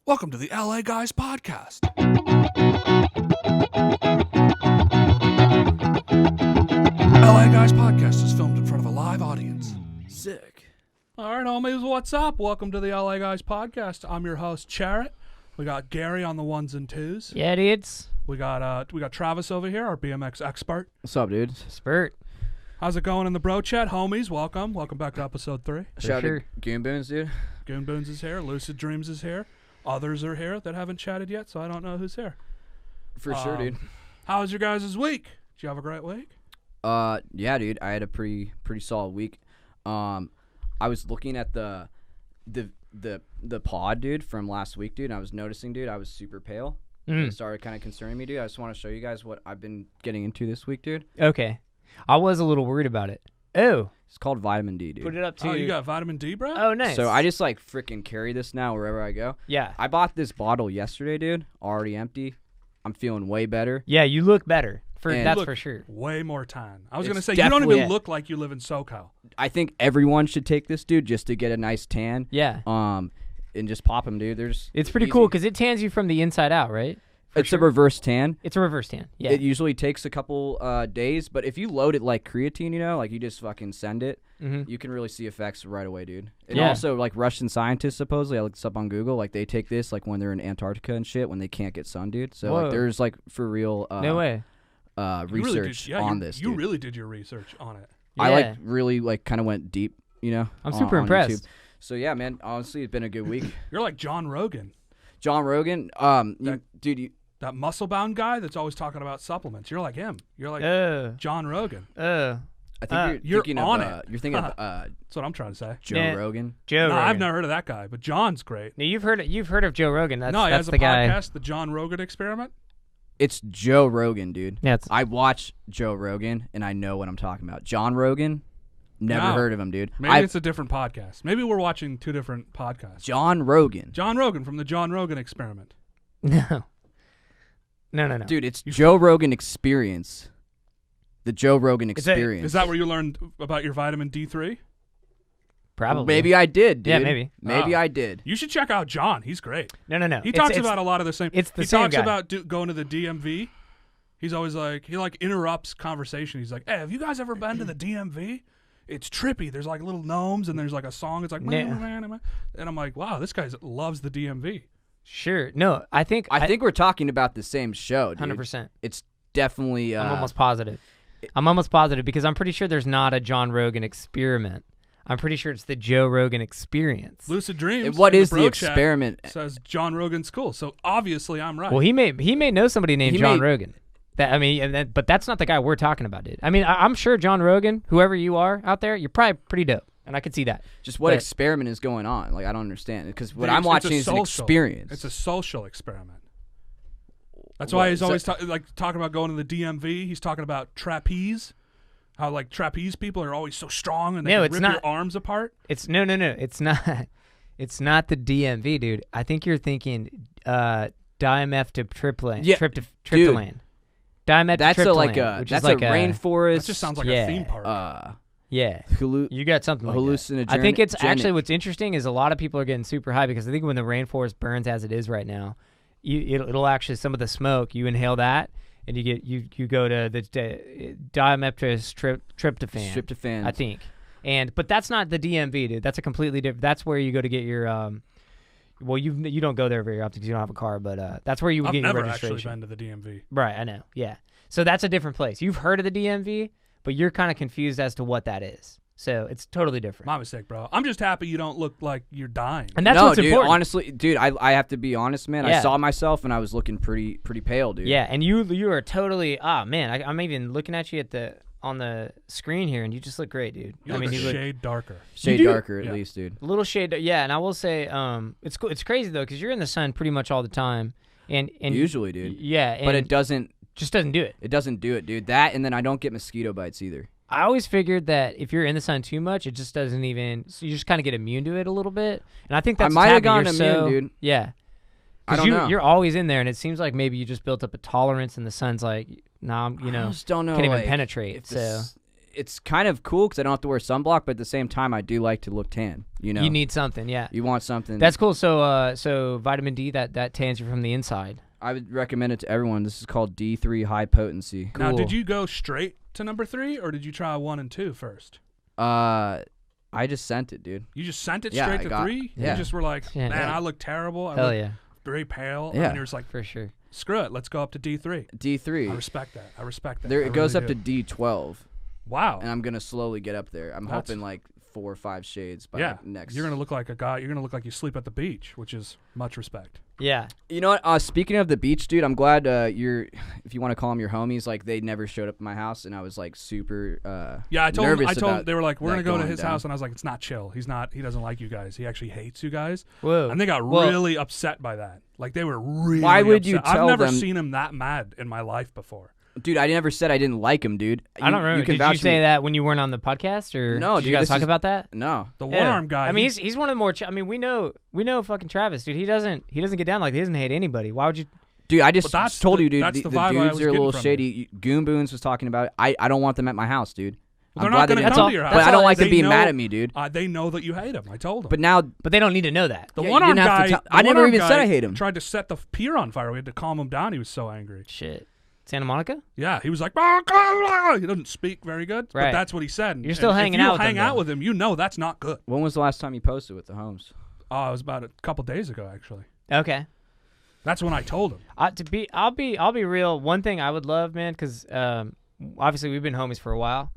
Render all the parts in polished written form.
Welcome to the LA Guys Podcast. LA Guys Podcast is filmed in front of a live audience. Sick. All right, homies, what's up? Welcome to the LA Guys Podcast. I'm your host, Charret. We got Gary on the ones and twos. Yeah, dudes. We got Travis over here, our BMX expert. What's up, dude? Spurt. How's it going in the bro chat, homies? Welcome back to episode 3. Shout sure. out to Goon Boons, dude. Goon Boons is here. Lucid Dreams is here. Others are here that haven't chatted yet, so I don't know who's here. For sure, dude. How was your guys' week? Did you have a great week? Yeah, dude. I had a pretty solid week. I was looking at the pod, dude, from last week, dude. And I was noticing, dude, I was super pale. It started kind of concerning me, dude. I just want to show you guys what I've been getting into this week, dude. Okay. I was a little worried about it. Oh. It's called vitamin D, dude. Put it up to Oh, you got vitamin D, bro? Oh, nice. So I just like freaking carry this now wherever I go. Yeah. I bought this bottle yesterday, dude. Already empty. I'm feeling way better. Yeah, you look better. And That's look for sure. Way more tan. I was It's going to say, you don't definitely- even look like you live in SoCal. I think everyone should take this, dude, just to get a nice tan. Yeah. And just pop them, dude. It's pretty cool because it tans you from the inside out, right? It's a reverse tan. It's a reverse tan. Yeah. It usually takes a couple days, but if you load it like creatine, you know, like you just fucking send it, you can really see effects right away, dude. And Yeah. also, like Russian scientists, supposedly, I looked this up on Google, like they take this like when they're in Antarctica and shit, when they can't get sun, dude. So Whoa. like there's like for real No way. research on this, You dude. really did your research on it. I Yeah. like really like kind of went deep, you know. I'm super on impressed. YouTube. So yeah, man, honestly, it's been a good week. You're like John Rogan, John Rogan, dude, that muscle-bound guy that's always talking about supplements. You're like him. You're like John Rogan. I think you're thinking on of it. You're thinking of That's what I'm trying to say. Joe Nah. Rogan. Joe No, Rogan. I've never heard of that guy, but John's great. Now, you've heard of Joe Rogan. That's, No, he that's has a the guy. podcast, The John Rogan Experiment. It's Joe Rogan, dude. Yeah, it's, I watch Joe Rogan, and I know what I'm talking about. John Rogan, never No. heard of him, dude. Maybe it's a different podcast. Maybe we're watching two different podcasts. John Rogan. John Rogan from The John Rogan Experiment. no. No. Dude, it's Joe Rogan Experience. The Joe Rogan Is that- Experience. Is that where you learned about your vitamin D3? Probably. Maybe I did, dude. Yeah, maybe. Maybe Oh. I did. You should check out John. He's great. No. He It's- talks it's- about a lot of the same. it's the he same talks guy. about going to the DMV. He's always like, he interrupts conversation. He's like, hey, have you guys ever been to the DMV? It's trippy. There's like little gnomes and there's like a song. It's like, and I'm like, wow, this guy loves the DMV. Sure. No, I think we're talking about the same show, dude. 100%. It's definitely. I'm almost positive. Because I'm pretty sure there's not a John Rogan experiment. I'm pretty sure it's the Joe Rogan Experience. Lucid Dreams. What in is the bro chat experiment? Says John Rogan's cool. So obviously I'm right. Well, he may know somebody named He John may- Rogan. But that's not the guy we're talking about, dude. I mean, I'm sure John Rogan, whoever you are out there, you're probably pretty dope, and I could see that. Just what But- experiment is going on? Like I don't understand because what Dude, I'm it's a watching is an social- experience. It's a social experiment. That's What why he's is always that? talking about going to the DMV. He's talking about trapeze. How like trapeze people are always so strong and they No, can it's rip not. your arms apart. It's no. It's not. It's not the DMV, dude. I think you're thinking dimethyltryptamine. Yeah, Tryptophan. Dimethyltryptamine. That's a which that's is like a rainforest. That just sounds like yeah. a theme park. Yeah. You got something like that. Hallucinogenic. I think it's actually what's interesting is a lot of people are getting super high because I think when the rainforest burns as it is right now, it'll actually some of the smoke you inhale that and you go to the dimethyltryptophan. tryptophan. I think, but that's not the DMV, dude. That's a completely different. That's where you go to get your Well, you don't go there very often because you don't have a car, but that's where you would I've get your never registration. actually been to the DMV. Right, I know. Yeah, so that's a different place. You've heard of the DMV, but you're kind of confused as to what that is. So it's totally different. My mistake, bro. I'm just happy you don't look like you're dying. And that's no, what's dude, important. honestly, dude, I have to be honest, man. Yeah. I saw myself and I was looking pretty pale, dude. Yeah, and you are totally. Man, I'm even looking at you on the screen here, and you just look great, dude. You look a shade darker. Shade You do? darker at Yeah. least, dude. A little shade, yeah. And I will say, it's crazy though, because you're in the sun pretty much all the time, and Usually, dude. Yeah, and But it doesn't do it. It doesn't do it, dude. That and then I don't get mosquito bites either. I always figured that if you're in the sun too much, it just doesn't even. So you just kind of get immune to it a little bit, and I think that's I might have what's gone happening. immune, You're dude. Yeah, I don't know. You're always in there, and it seems like maybe you just built up a tolerance, and the sun's like, nah, I just don't know. can't even like, penetrate. if So it's kind of cool because I don't have to wear sunblock, but at the same time, I do like to look tan. You know, You need something, yeah. you want something. That's cool. So vitamin D that tans you from the inside. I would recommend it to everyone. This is called D3 high potency. Now, Cool. did you go straight to number 3, or did you try 1 and 2 first? I just sent it, dude. You just sent it Yeah, straight I to got- 3? yeah. You just were like, Yeah. man, I look terrible. I Hell look yeah, very pale. Yeah. And you're just like, for sure. screw it. Let's go up to D3. D3. I respect that. I respect that. There I it goes really up to do. D12, Wow. and I'm gonna slowly get up there. I'm That's- hoping like 4 or 5 shades by Yeah. next. You're going to look like a guy. You're going to look like you sleep at the beach, which is much respect. Yeah. You know what? Speaking of the beach, dude, I'm glad you're, if you want to call them your homies, like they never showed up at my house, and I was like super. Yeah, I told nervous them, about they were like, we're that going to go to going his down. house. And I was like, it's not chill. He doesn't like you guys. He actually hates you guys. Whoa. And they got Well- really upset by that. Like, they were really Why would you upset. tell I've never them- seen him that mad in my life before. Dude, I never said I didn't like him, dude. I don't remember. You can Did you vouch for say me. that when you weren't on the podcast, or No, did you dude, guys this talk is- about that? No. The Yeah. one-arm guy. I mean, he's one of the more. I mean, we know fucking Travis, dude. He doesn't get down like he doesn't hate anybody. Why would you? Dude, I just But that's told the- you, dude. that's The the vibe I dudes was are a getting little from shady. Goon Boons was talking about it. I don't want them at my house, dude. They're I'm not glad they going to didn't. That's come all- to your house. But I don't like them They being know- mad at me, dude. They know that you hate him. I told them. But now, But they don't need to know that. the Yeah, you one-arm didn't have to guy. tell- the I never one-arm even said guy I hate him. Tried to set the pier on fire. We had to calm him down. He was so angry. Shit. Santa Monica? Yeah, he was like, "Blah, blah, blah." He doesn't speak very good, Right. but that's what he said. You're still And hanging if you out with hang him, out though. with him, you know that's not good. when was the last time you posted with the homes? Oh, it was about a couple days ago, actually. Okay. That's when I told him. I'll be real. One thing I would love, man, because obviously we've been homies for a while.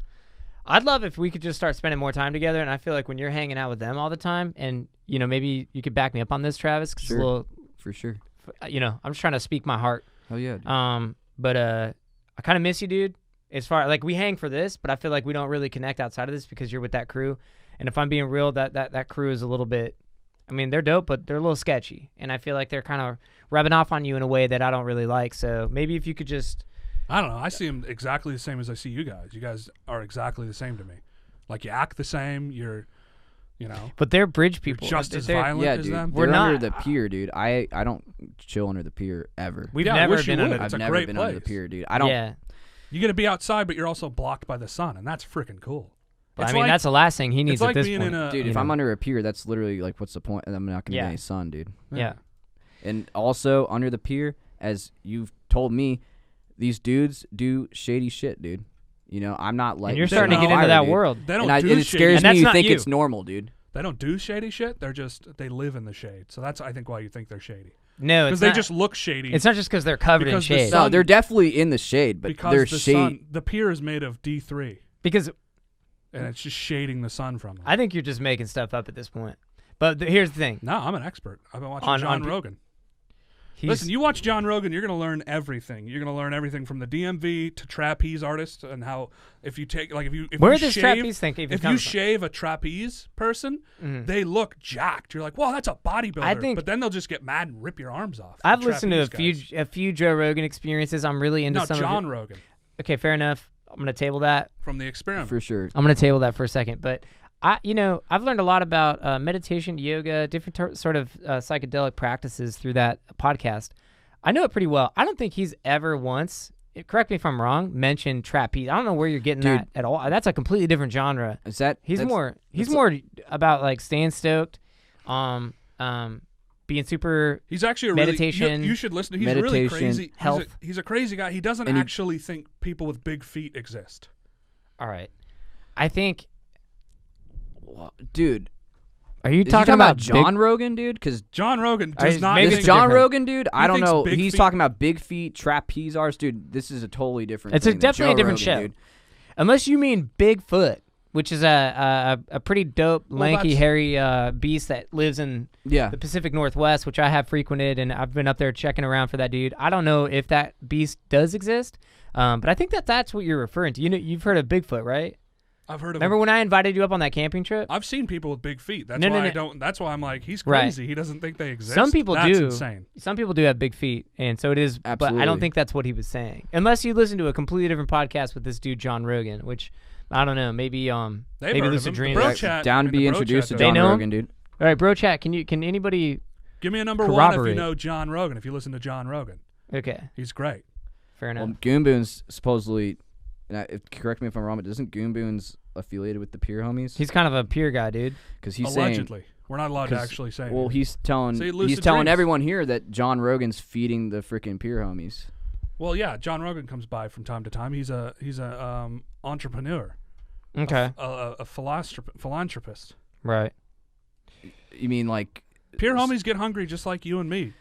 I'd love if we could just start spending more time together. And I feel like when you're hanging out with them all the time, and maybe you could back me up on this, Travis. 'Cause Sure. it's a little, For sure. I'm just trying to speak my heart. Hell yeah. Dude. But I kind of miss you, dude. As far like we hang for this, but I feel like we don't really connect outside of this because you're with that crew. And if I'm being real, that crew is a little bit. I mean, they're dope, but they're a little sketchy, and I feel like they're kind of rubbing off on you in a way that I don't really like. So maybe if you could just. I don't know. I see him exactly the same as I see you guys. You guys are exactly the same to me. Like, you act the same. You're, But they're bridge you're people. just as They're- violent Yeah, as dude. them. We're They're under not- the pier, dude. I don't chill under the pier ever. We've Yeah, I never wish you been under. would. It's I've a never great been under the place. pier, dude. I don't. Yeah, You get to be outside, but you're also blocked by the sun, and that's freaking cool. but It's I mean like- that's the last thing he needs It's like at this being point. in a Dude, you if know. I'm under a pier, that's literally like, what's the point? I'm not gonna Yeah. get any sun, dude. Yeah. And also under the pier, as you've told me, these dudes do shady shit, dude. I'm not like. And you're They starting to don't get into fire, that dude. world. They don't And do it shady. scares And me. that's You not think you. it's normal, dude. They don't do shady shit. They live in the shade. So that's, I think, why you think they're shady. No, Because it's they not. just look shady. It's not just because they're covered in Because the shade. sun- No, they're definitely in the shade, but because they're the shade. sun, the pier is made of D3, Because and it's just shading the sun from them. I think you're just making stuff up at this point. But here's the thing. No, I'm an expert. I've been watching On- John on- Rogan. He's, Listen, you watch John Rogan, you're going to learn everything. You're going to learn everything from the DMV to trapeze artists, and how if you take if where you does shave, trapeze think even if come you from? shave a trapeze person, Mhm. they look jacked. You're like, well, that's a bodybuilder. I think- but then they'll just get mad and rip your arms off. I've the listened to trapeze guys. a few Joe Rogan experiences. I'm really into No, some John of it. Rogan Okay, fair enough. I'm gonna table that. from The Experiment. For sure. I'm gonna table that for a second. But I've learned a lot about meditation, yoga, different sort of psychedelic practices through that podcast. I know it pretty well. I don't think he's ever once, correct me if I'm wrong, mentioned trapeze. I don't know where you're getting Dude. that at all. That's a completely different genre. Is that He's that's- more about like staying stoked, being super. He's actually a Meditation, really, you should listen. He's really meditation, crazy. health. He's a crazy guy. He doesn't And he- actually think people with big feet exist. All right, I think. dude? Are you Is he talking about John Rogan, dude? Because John Rogan I- does not. maybe this it's think, John different. Rogan, dude, I don't thinks know. big He's feet- talking about big feet, trapeze artists, dude. This is a totally different. It's a thing than definitely a Joe different Rogan, show. dude. Unless you mean Bigfoot, which is a pretty dope, Well, lanky, that's- hairy beast that lives in Yeah, the Pacific Northwest, which I have frequented, and I've been up there checking around for that dude. I don't know if that beast does exist, but I think that's what you're referring to. You've heard of Bigfoot, right? I've heard of. Remember him. when I invited you up on that camping trip? I've seen people with big feet. That's No, why no, I no. don't. That's why I'm like, he's Right. crazy. He doesn't think they exist. Some people That's do. Insane. Some people do have big feet, and so it is. But I Absolutely. don't think that's what he was saying, unless you listen to a completely different podcast with this dude John Rogan, which I don't know. Maybe They've maybe heard lucid of him. dreams. The bro Yeah, chat, down to and the be bro introduced to chat They John know him? Rogan, dude. All right, bro, chat. Can anybody? Give me a number one if Corroborate. you know John Rogan. If you listen to John Rogan, Okay, he's great. fair enough. Well, Goon Boon's supposedly correct me if I'm wrong, but isn't Goon Boons affiliated with the Peer Homies? He's kind of a peer guy, dude. Because he's Allegedly. We're not allowed to actually say. Well, he's telling dreams. everyone here that John Rogan's feeding the freaking Peer Homies. Well, yeah, John Rogan comes by from time to time. He's a entrepreneur. Okay. A philanthropist. Right. You mean like Peer Homies get hungry just like you and me,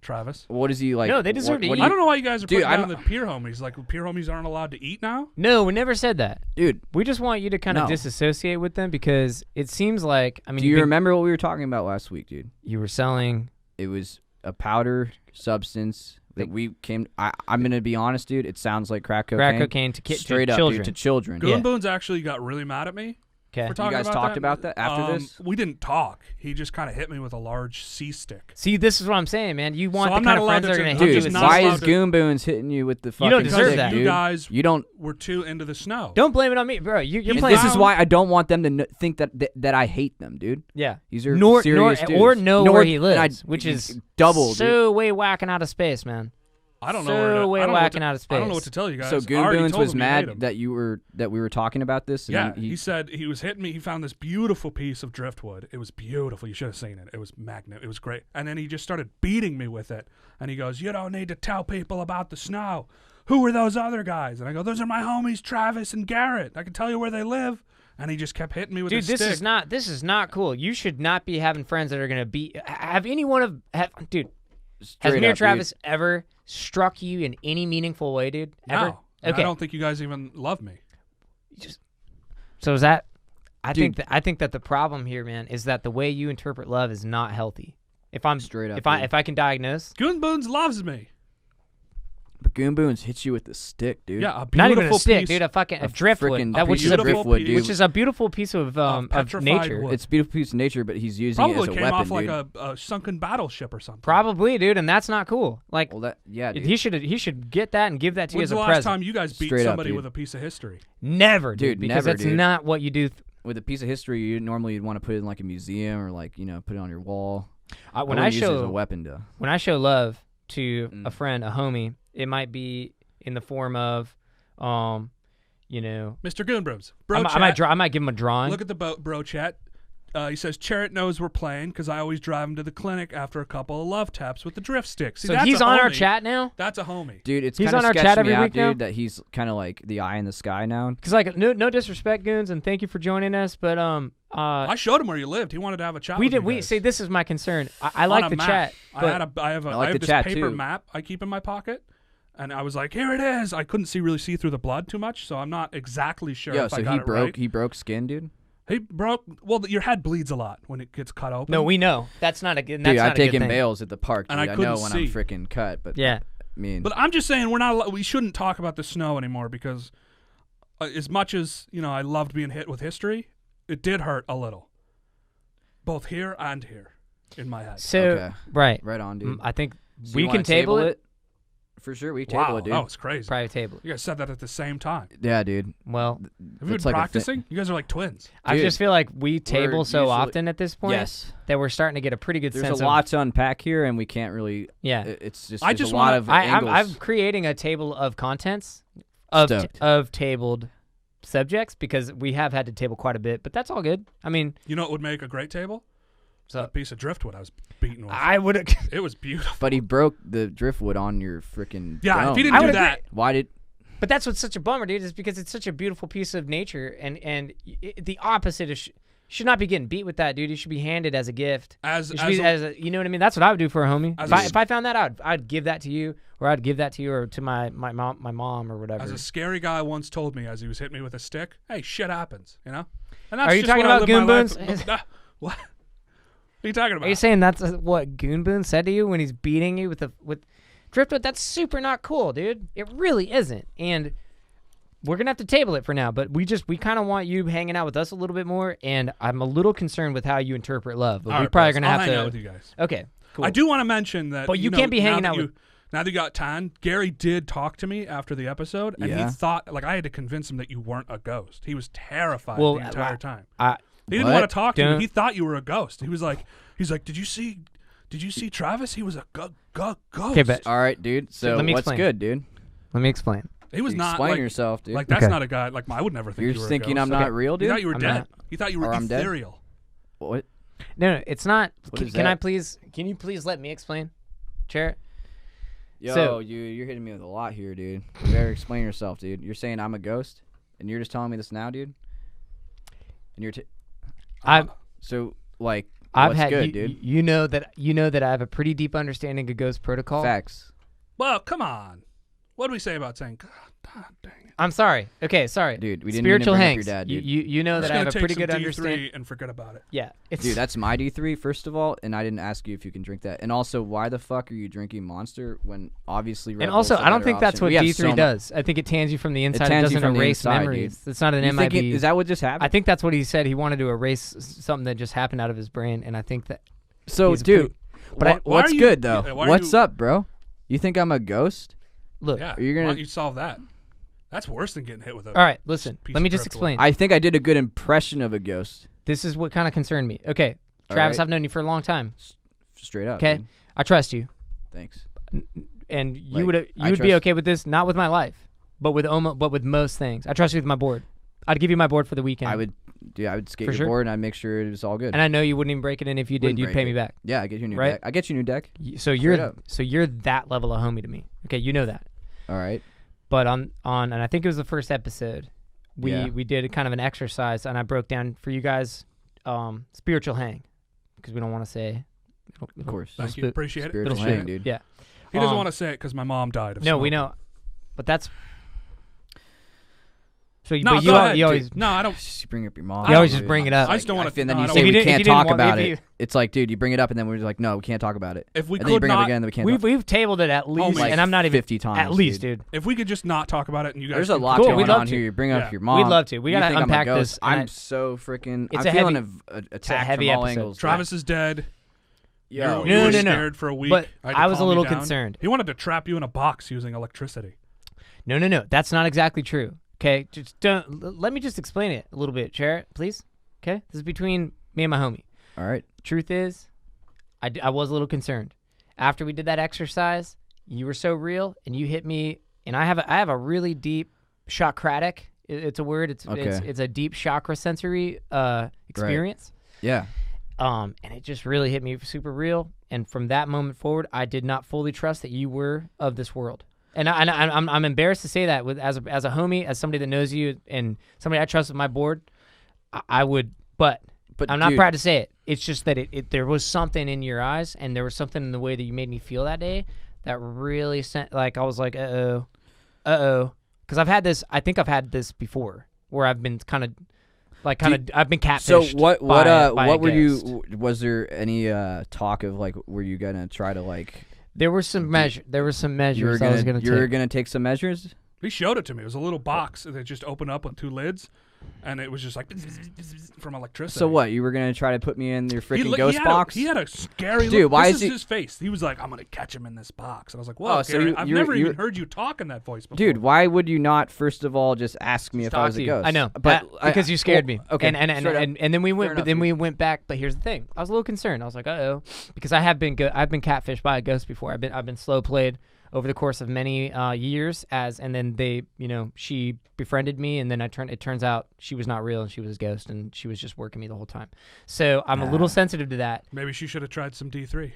Travis. What is he like? No, they deserve to eat. I don't know why you guys are Dude, putting down the Peer Homies. Like, Peer Homies aren't allowed to eat now? No, we never said that. Dude, we just want you to kind of disassociate with them because it seems like, I mean, do you remember what we were talking about last week, dude? You were selling. It was a powder substance that we came. I'm gonna be honest, dude. It sounds like crack cocaine. Crack cocaine to straight to up, children. Dude, to children. Goon Boons actually got really mad at me. Okay. For talking you guys about talked that. about that after this? We didn't talk. He just kind of hit me with a large C-stick. See, this is what I'm saying, man. You want So the I'm kind not of friends allowed that are to going to do- hit you just with not Why allowed is to- Goon Boons hitting you with the fucking don't deserve stick, that. dude? You guys You don't. were too into the snow. Don't blame it on me, bro. You're And playing. this is why I don't want them to think that I hate them, dude. Yeah. These are Nor serious dudes. or know where he and lives, which is double. so way whacking out of space, man. I don't know. So way I don't know what whacking to- out of I don't know space. what to tell you guys. So I Goon already Boons told was him you hate mad him. that we were talking about this. And Yeah, then he said he was hitting me. He found this beautiful piece of driftwood. It was beautiful. You should have seen it. It was magnet. It was great. And then he just started beating me with it. And he goes, "You don't need to tell people about the snow. Who are those other guys?" And I go, "Those are my homies, Travis and Garrett. I can tell you where they live." And he just kept hitting me with Dude, his this stick. is not cool. You should not be having friends that are gonna be. Have any one of dude? Has Straight me or up, Travis ever struck you in any meaningful way, dude? Ever? No. And Okay. I don't think you guys even love me. So is that? I Dude. think that the problem here, man, is that the way you interpret love is not healthy. If I'm Straight up, if I dude. if I can diagnose, Goon Boons loves me. But Goon Boons hits you with the stick, dude. Yeah, a beautiful not even a stick, piece. dude, a A driftwood, frickin' which is piece a of driftwood, dude. which is a beautiful piece of petrified nature. wood. It's a beautiful piece of nature, but he's using Probably it as a came weapon, off like dude. a sunken battleship or something. Probably, dude, and that's not cool. Like Well, dude. he should get that and give that to you When's as the a last present. time you guys beat Straight up, somebody dude. with a piece of history? Never, dude, Dude, because never, that's dude. not what you do. With a piece of history, you'd want to put it in like a museum or like put it on your wall. When I I wouldn't use it as a show weapon, though. when I show love to Mm. a friend, a homie, it might be in the form of, you know, Mr. Goonbrooms. Bro I might give him a drawing. Look at the bro chat. He says, Charrett knows we're playing because I always drive him to the clinic after a couple of love taps with the drift sticks. See, so that's he's a on our homie. chat now. That's a homie. Dude, it's He's kind of on our sketched chat me every out, week now? dude, that he's kind of like the eye in the sky now. Because like no disrespect, goons, and thank you for joining us, but I showed him where you lived. He wanted to have a chat we with did you we guys. see this is my concern. I On like a the map. chat. I But have I like the this chat, paper too. map I keep in my pocket. And I was like, here it is. I couldn't really see through the blood too much, so I'm not exactly sure Yo, if I so got it right. he broke skin, dude. He broke. Well, your head bleeds a lot when it gets cut open. no, we know that's not a good. Dude, That's I've not a good taken thing. bails at the park, dude. And I know couldn't when see. I'm freaking cut, but Yeah. I mean, But I'm just saying we shouldn't talk about the snow anymore because as much as I loved being hit with history, it did hurt a little, both here and here in my head. So Okay. right, right on, dude. I think So we you can wanna table it. for sure. We Wow, table it, dude. that was crazy. Private table it. You guys said that at the same time. Yeah, dude. Well, Have you been It's like a practicing? You guys are like twins. I Dude, just feel like we table so usually- often at this point Yes. that we're starting to get a pretty good There's sense a lot to unpack here, and we can't really. Yeah. It's just. I there's just a lot wanna- of I'm angles. creating a table of contents of Stoked. of tabled subjects because we have had to table quite a bit, but that's all good. I mean, You know what would make a great table? so That piece of driftwood I was beating with. I would. It was beautiful. But he broke the driftwood on your freaking. Yeah, dome. if he I didn't do would that, Why did? But that's what's such a bummer, dude, is because it's such a beautiful piece of nature, and the opposite is should not be getting beat with that, dude. You should be handed as a gift. as It should be a, you know what I mean? That's what I would do for a homie. As If a- if I found that out, I'd give that to you, or I'd give that to you, or to my mom or whatever. as a scary guy once told me as he was hitting me with a stick, hey, shit happens, And that's Are you just talking what I about live my Goon life- Boons? What? What are you talking about? Are you saying that's what Goon Boon said to you when he's beating you with driftwood? That's super not cool, dude. It really isn't. And we're gonna have to table it for now. But we kind of want you hanging out with us a little bit more. And I'm a little concerned with how you interpret love. But All we're right, probably boys, gonna I'll have hang to. out with you guys. Okay, cool. I do want to mention that. But you can't be hanging out with. Now that you got tan, Gary did talk to me after the episode, and Yeah. he thought I had to convince him that you weren't a ghost. He was terrified Well, the entire time. I He didn't What? want to talk to you. Don't- He thought you were a ghost. He's like, did you see Travis? He was a ghost. Okay, but All right, dude. So let me what's explain. good, dude? let me explain. He was not Explain like, yourself, dude. Like that's Okay. not a guy. Like I would never think You're you were thinking a I'm ghost. not real, He dude? thought you were I'm dead. not. He thought you were Or I'm dead? ethereal. What? No, it's not. What is Can I that? please? Can you please let me explain, Charret? Yo, So- you're hitting me with a lot here, dude. You better explain yourself, dude. You're saying I'm a ghost, and you're just telling me this now, dude. And you're so like I've what's had good, you, dude? you know that I have a pretty deep understanding of ghost protocol. Facts. Well, come on. What do we say about saying? God dang it. I'm sorry. Okay, sorry. Dude, we didn't Spiritual even bring up hangs. your dad, dude. You know I'm that just I have gonna a take pretty some good D3 understanding. and forget about it. Yeah, it's Dude, that's my D3 first of all, and I didn't ask you if you can drink that. And also, why the fuck are you drinking Monster when obviously Red and Bull's also the I don't better think that's option? what We have D3 so mu- does. I think it tans you from the inside. It tans you doesn't from the erase inside, memories. dude. It's not an You think MIB. is that what just happened? I think that's what he said. He wanted to erase something that just happened out of his brain, and I think that. So, he's a dude, but I- why what's are you- good though? yeah, why are What's you- up, bro? You think I'm a ghost? Look. Yeah. Are you Why gonna- don't you solve that? That's worse than getting hit with a. All right, listen. piece Let me of just crypto. explain. I think I did a good impression of a ghost. This is what kind of concerned me. Okay, All Travis, right. I've known you for a long time. Straight up. Okay, dude. I trust you, Thanks. and you Like, would I be trust- okay with this. Not with my life, but with most things. I trust you with my board. I'd give you my board for the weekend. I would skate For your sure. board and I'd make sure it was all good. and I know you wouldn't even break it in. If you did, Wouldn't you'd break pay it. me back. Yeah, I get you a new Right? deck. I get you a new deck. So up. you're that level of homie to me. Okay, you know that. All right. But on and I think it was the first episode, Yeah. we did a kind of an exercise, and I broke down for you guys spiritual hang, because we don't want to say. Of course. Thank you. Appreciate it. Spiritual Little hang, shit. dude. Yeah. He doesn't Um, want to say it because my mom died of No, we smoking. know, but that's. So, No, but go ahead, you always. dude. No, I don't. You bring up your mom. You always dude. just bring it up. I just don't want to. And then no, you I don't say If we you didn't- can't if you didn't talk want- about if it. you- It's like, dude, you bring it up and then we're like, no, we can't talk about it. If we And then you could bring it up not, again, then we can't. We've tabled it at least, my and I'm not even 50 times. at least, dude. dude. if we could just not talk about it, and you guys. There's a can- lot Cool, going we'd love on to. here. You bring up Yeah. your mom. We'd love to. We You gotta think I'm a unpack ghost. this, and I'm I- so freaking. It's I'm a feeling heavy- attacked heavy from all episode. angles. Travis is dead. Yo, you No, were no, no. scared for a week. But had to I was a calm you little down. concerned. He wanted to trap you in a box using electricity. No. That's not exactly true. Okay, just let me just explain it a little bit, Charret, please. Okay, this is between me and my homie. All right. Truth is, I was a little concerned. After we did that exercise, you were so real, and you hit me, and I have a really deep chakratic. It's a word. It's a deep chakra sensory experience. Yeah. And it just really hit me super real. And from that moment forward, I did not fully trust that you were of this world. And I'm embarrassed to say that as a homie, as somebody that knows you, and somebody I trust with my board. I would, but I'm not dude, proud to say it. It's just that there was something in your eyes, and there was something in the way that you made me feel that day that really sent. Like I was like, uh oh, because I think I've had this before, where I've been I've been catfished. So what by a were ghost. you? Was there any talk of like, were you gonna try to like? There were some measures. You were I was gonna you were take. gonna take some measures. He showed it to me. It was a little box that just opened up with 2 lids, and it was just like from electricity. So what? You were gonna try to put me in your freaking He ghost box? He had a scary Dude, look. why this is is he- his face. He was like, "I'm gonna catch him in this box." And I was like, "Whoa, Oh, so Gary, you- I've you're- never even you're- heard you talk in that voice before." Dude, why would you not first of all just ask me if I Talk was to a you. ghost? I know, but because you scared me. Okay, and straight up. and then we went, Fair but enough, then dude. we went back. But here's the thing: I was a little concerned. I was like, because I have been I've been catfished by a ghost before. I've been slow played over the course of many years, and then they, she befriended me, and then it turns out she was not real, and she was a ghost, and she was just working me the whole time. So I'm a little sensitive to that. Maybe she should have tried some D3.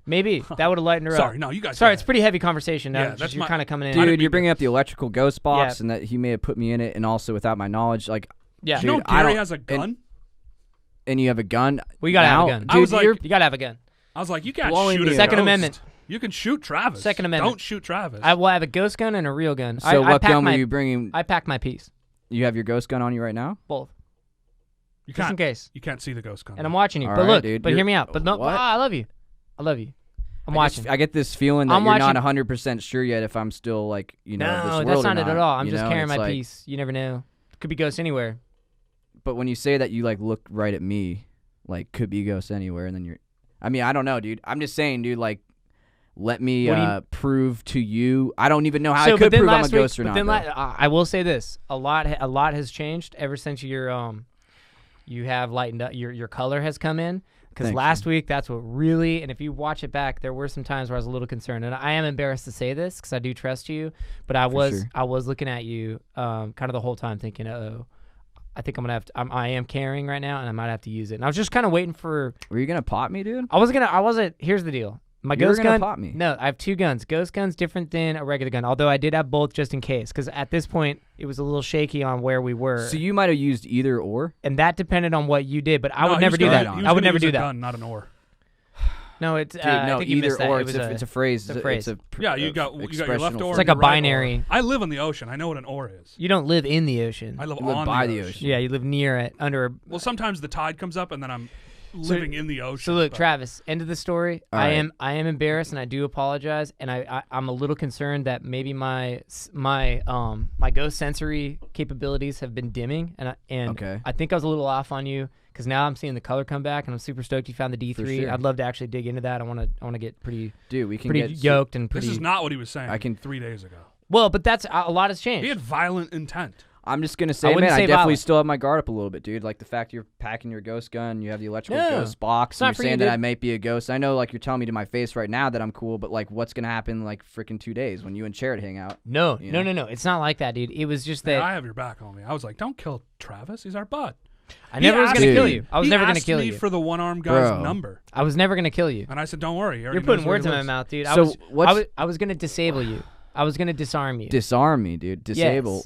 Maybe that would have lightened her up. Sorry, no, you guys. Sorry, go it's ahead. pretty heavy conversation. Now, Yeah, just that's you're my- kind of coming in. didn't Dude, mean you're bringing up the electrical ghost box, Yeah. and that he may have put me in it, and also without my knowledge, like, Yeah. You know Dude, I Gary don't- has a gun. and you have a gun. Well, you gotta have a now? gun. Dude, I was like- you're You gotta have a gun. I was like, you can't Blowing shoot me a Second ghost. Amendment. You can shoot Travis. Second Amendment. Don't shoot Travis. I will have a ghost gun and a real gun. So I what pack gun my, were you bringing? I packed my piece. You have your ghost gun on you right now? Both. you Just in can't. case. You can't see the ghost gun. And I'm watching you. All but right, look, dude, but you're- hear me out. But no, What? I love you. I love you. I'm watching. I get this feeling that I'm you're not watching- 100% sure yet if I'm still like, of this No, world that's or not it at all. I'm you just know? carrying It's my like- piece. You never know. Could be ghosts anywhere. But when you say that, you like look right at me, like could be ghosts anywhere, and then you're. I mean, I don't know, dude. I'm just saying, dude. Like, let me What do you- prove to you. I don't even know how I So, but could then prove I'm a last week, ghost or but not. then though. I will say this: a lot has changed ever since you have lightened up. Your color has come in. Because last week, that's what really, and if you watch it back, there were some times where I was a little concerned. And I am embarrassed to say this because I do trust you, but I was looking at you kind of the whole time thinking, uh-oh, I think I'm going to have to, I am carrying right now, and I might have to use it. And I was just kind of waiting for. Were you going to pop me, dude? I wasn't, here's the deal. My You were ghost gonna gun. pop me. No, I have 2 guns. Ghost gun's different than a regular gun, although I did have both just in case. Because at this point, it was a little shaky on where we were. So you might have used either or? And that depended on what you did, but I would never do that. I would never do that. Gun, not an or. No, it's Dude, no, I think you either missed that. or. It was It's a phrase. It's a phrase. Yeah, you got your left or. It's like a your right binary. Or. I live on the ocean. I know what an or is. You don't live in the ocean. I live You live on by the the ocean. ocean. Yeah, you live near it, under. Well, sometimes the tide comes up, and then I'm living in the ocean. So look, but- Travis. End of the story. All I right. am embarrassed, and I do apologize. And I'm a little concerned that maybe my ghost sensory capabilities have been dimming, and Okay. I think I was a little off on you because now I'm seeing the color come back, and I'm super stoked you found the D3. For sure. I'd love to actually dig into that. I want to get pretty Dude, we can pretty get yoked and pretty. This is not what he was saying. I can- 3 days ago. Well, but that's a lot has changed. He had violent intent. I'm just gonna I say, wouldn't man, say I definitely violent. still have my guard up a little bit, dude. Like the fact you're packing your ghost gun, you have the electrical Yeah. ghost box, It's not and for you're you, saying that dude. I might be a ghost. I know, like you're telling me to my face right now that I'm cool, but like, what's gonna happen in like freaking 2 days when you and Charret hang out? No, You no, know? no. It's not like that, dude. It was just Hey, that I have your back, homie. I was like, don't kill Travis. He's our bud. I never was asked gonna me- kill you. I was he never gonna asked kill me you. for the one-armed guy's Bro. number, I was never gonna kill you. and I said, don't worry. He already You're putting knows where words he in my lives. mouth, dude. So what's I was gonna disable you. I was gonna disarm you. disarm me, dude? Disable.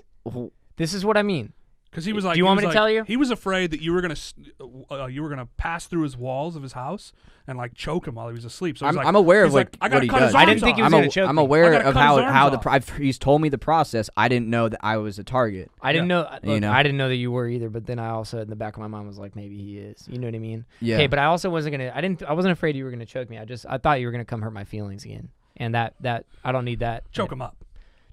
This is what I mean. Because he was like, Do you want me to tell you? He was afraid that you were gonna pass through his walls of his house and like choke him while he was asleep. So he's I'm aware of he's like, like I gotta what he cut does. his I didn't arms think he off. was gonna choke I'm me. aware I gotta of cut his how arms off. he's told me the process. I didn't know that I was a target. I didn't know. You Look, know? I didn't know that you were either. But then I also, in the back of my mind, was like, maybe he is. You know what I mean? Yeah. Okay, but I also wasn't gonna. I wasn't afraid you were gonna choke me. I thought you were gonna come hurt my feelings again. And that I don't need that. Choke him up.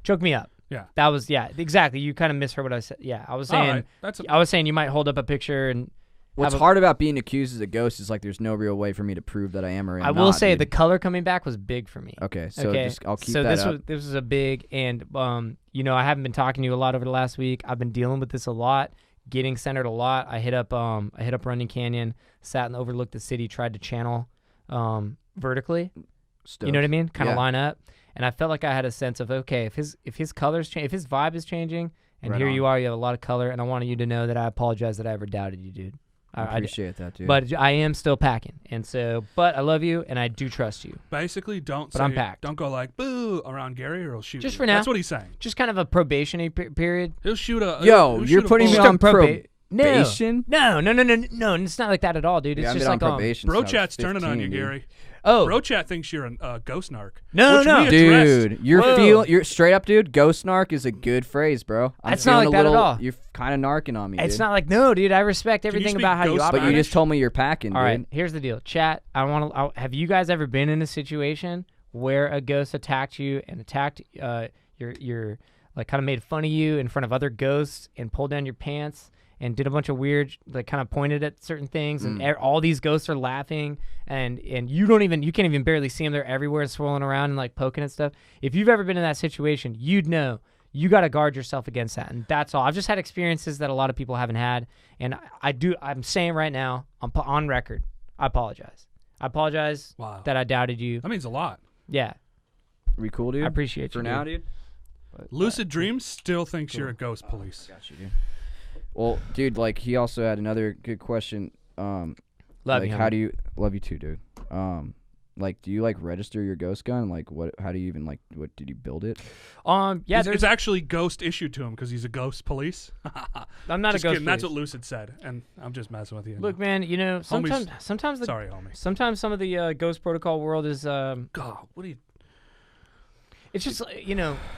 Choke me up. Yeah. That was exactly. You kind of misheard what I said. Yeah, I was saying. All right. That's I was saying you might hold up a picture and. What's have a- hard about being accused as a ghost is like there's no real way for me to prove that I am or am I will not, say dude. the color coming back was big for me. Okay, so Okay, just I'll keep so that this up. was a big, and I haven't been talking to you a lot over the last week. I've been dealing with this a lot, getting centered a lot. I hit up Running Canyon, sat and overlooked the city, tried to channel vertically. Stuff. You know what I mean? Kind of Yeah. line up, and I felt like I had a sense of okay, if his colors change, if his vibe is changing, and Right here on. you are, you have a lot of color, and I wanted you to know that I apologize that I ever doubted you, dude. I appreciate that, dude. But I am still packing, and so, but I love you, and I do trust you. basically don't. But say, I'm packed. Don't go like boo around Gary, or he'll shoot. Just you. for now. That's what he's saying. Just kind of a probationary period. He'll shoot a. Yo, he'll you're shoot a putting me bullet. on probation? No, it's not like that at all, dude. Yeah, It's I've just been like on probation. Bro since I was chat's turning on you, 15, dude. Gary. Oh, Bro chat thinks you're a ghost narc. No, which no. we addressed. Dude, you're Whoa. you're straight up, dude. Ghost narc is a good phrase, bro. I'm It's not feeling like a that at little, all. You're kind of narking on me, it's dude. not like no, dude. I respect you everything speak about how you ghost operate. But you Spanish? just told me you're packing, All dude. right, here's the deal, chat. Have you guys ever been in a situation where a ghost attacked you and attacked your like kind of made fun of you in front of other ghosts and pulled down your pants and did a bunch of weird, like kind of pointed at certain things, and all these ghosts are laughing, and you can't even barely see them. They're everywhere, swirling around and like poking at stuff. If you've ever been in that situation, you'd know you got to guard yourself against that, and that's all. I've just had experiences that a lot of people haven't had, and I'm saying right now, I'm on record, I apologize. I apologize Wow. that I doubted you. That means a lot. Yeah, We cool, dude? I appreciate For you. now, dude. dude? Lucid Dreams still thinks you're a ghost police. Got you, dude. Well, dude, like he also had another good question. Love like, you. how homie. do you love you too, dude? Like, do you like register your ghost gun? Like, what? How do you even like? What did you build it? Yeah, It's actually ghost issued to him because he's a ghost police. I'm not Just a ghost. kidding. That's police. what Lucid said, and I'm just messing with you. Look, man, sometimes the Sorry, homie. sometimes some of the ghost protocol world is God, what do you? it's just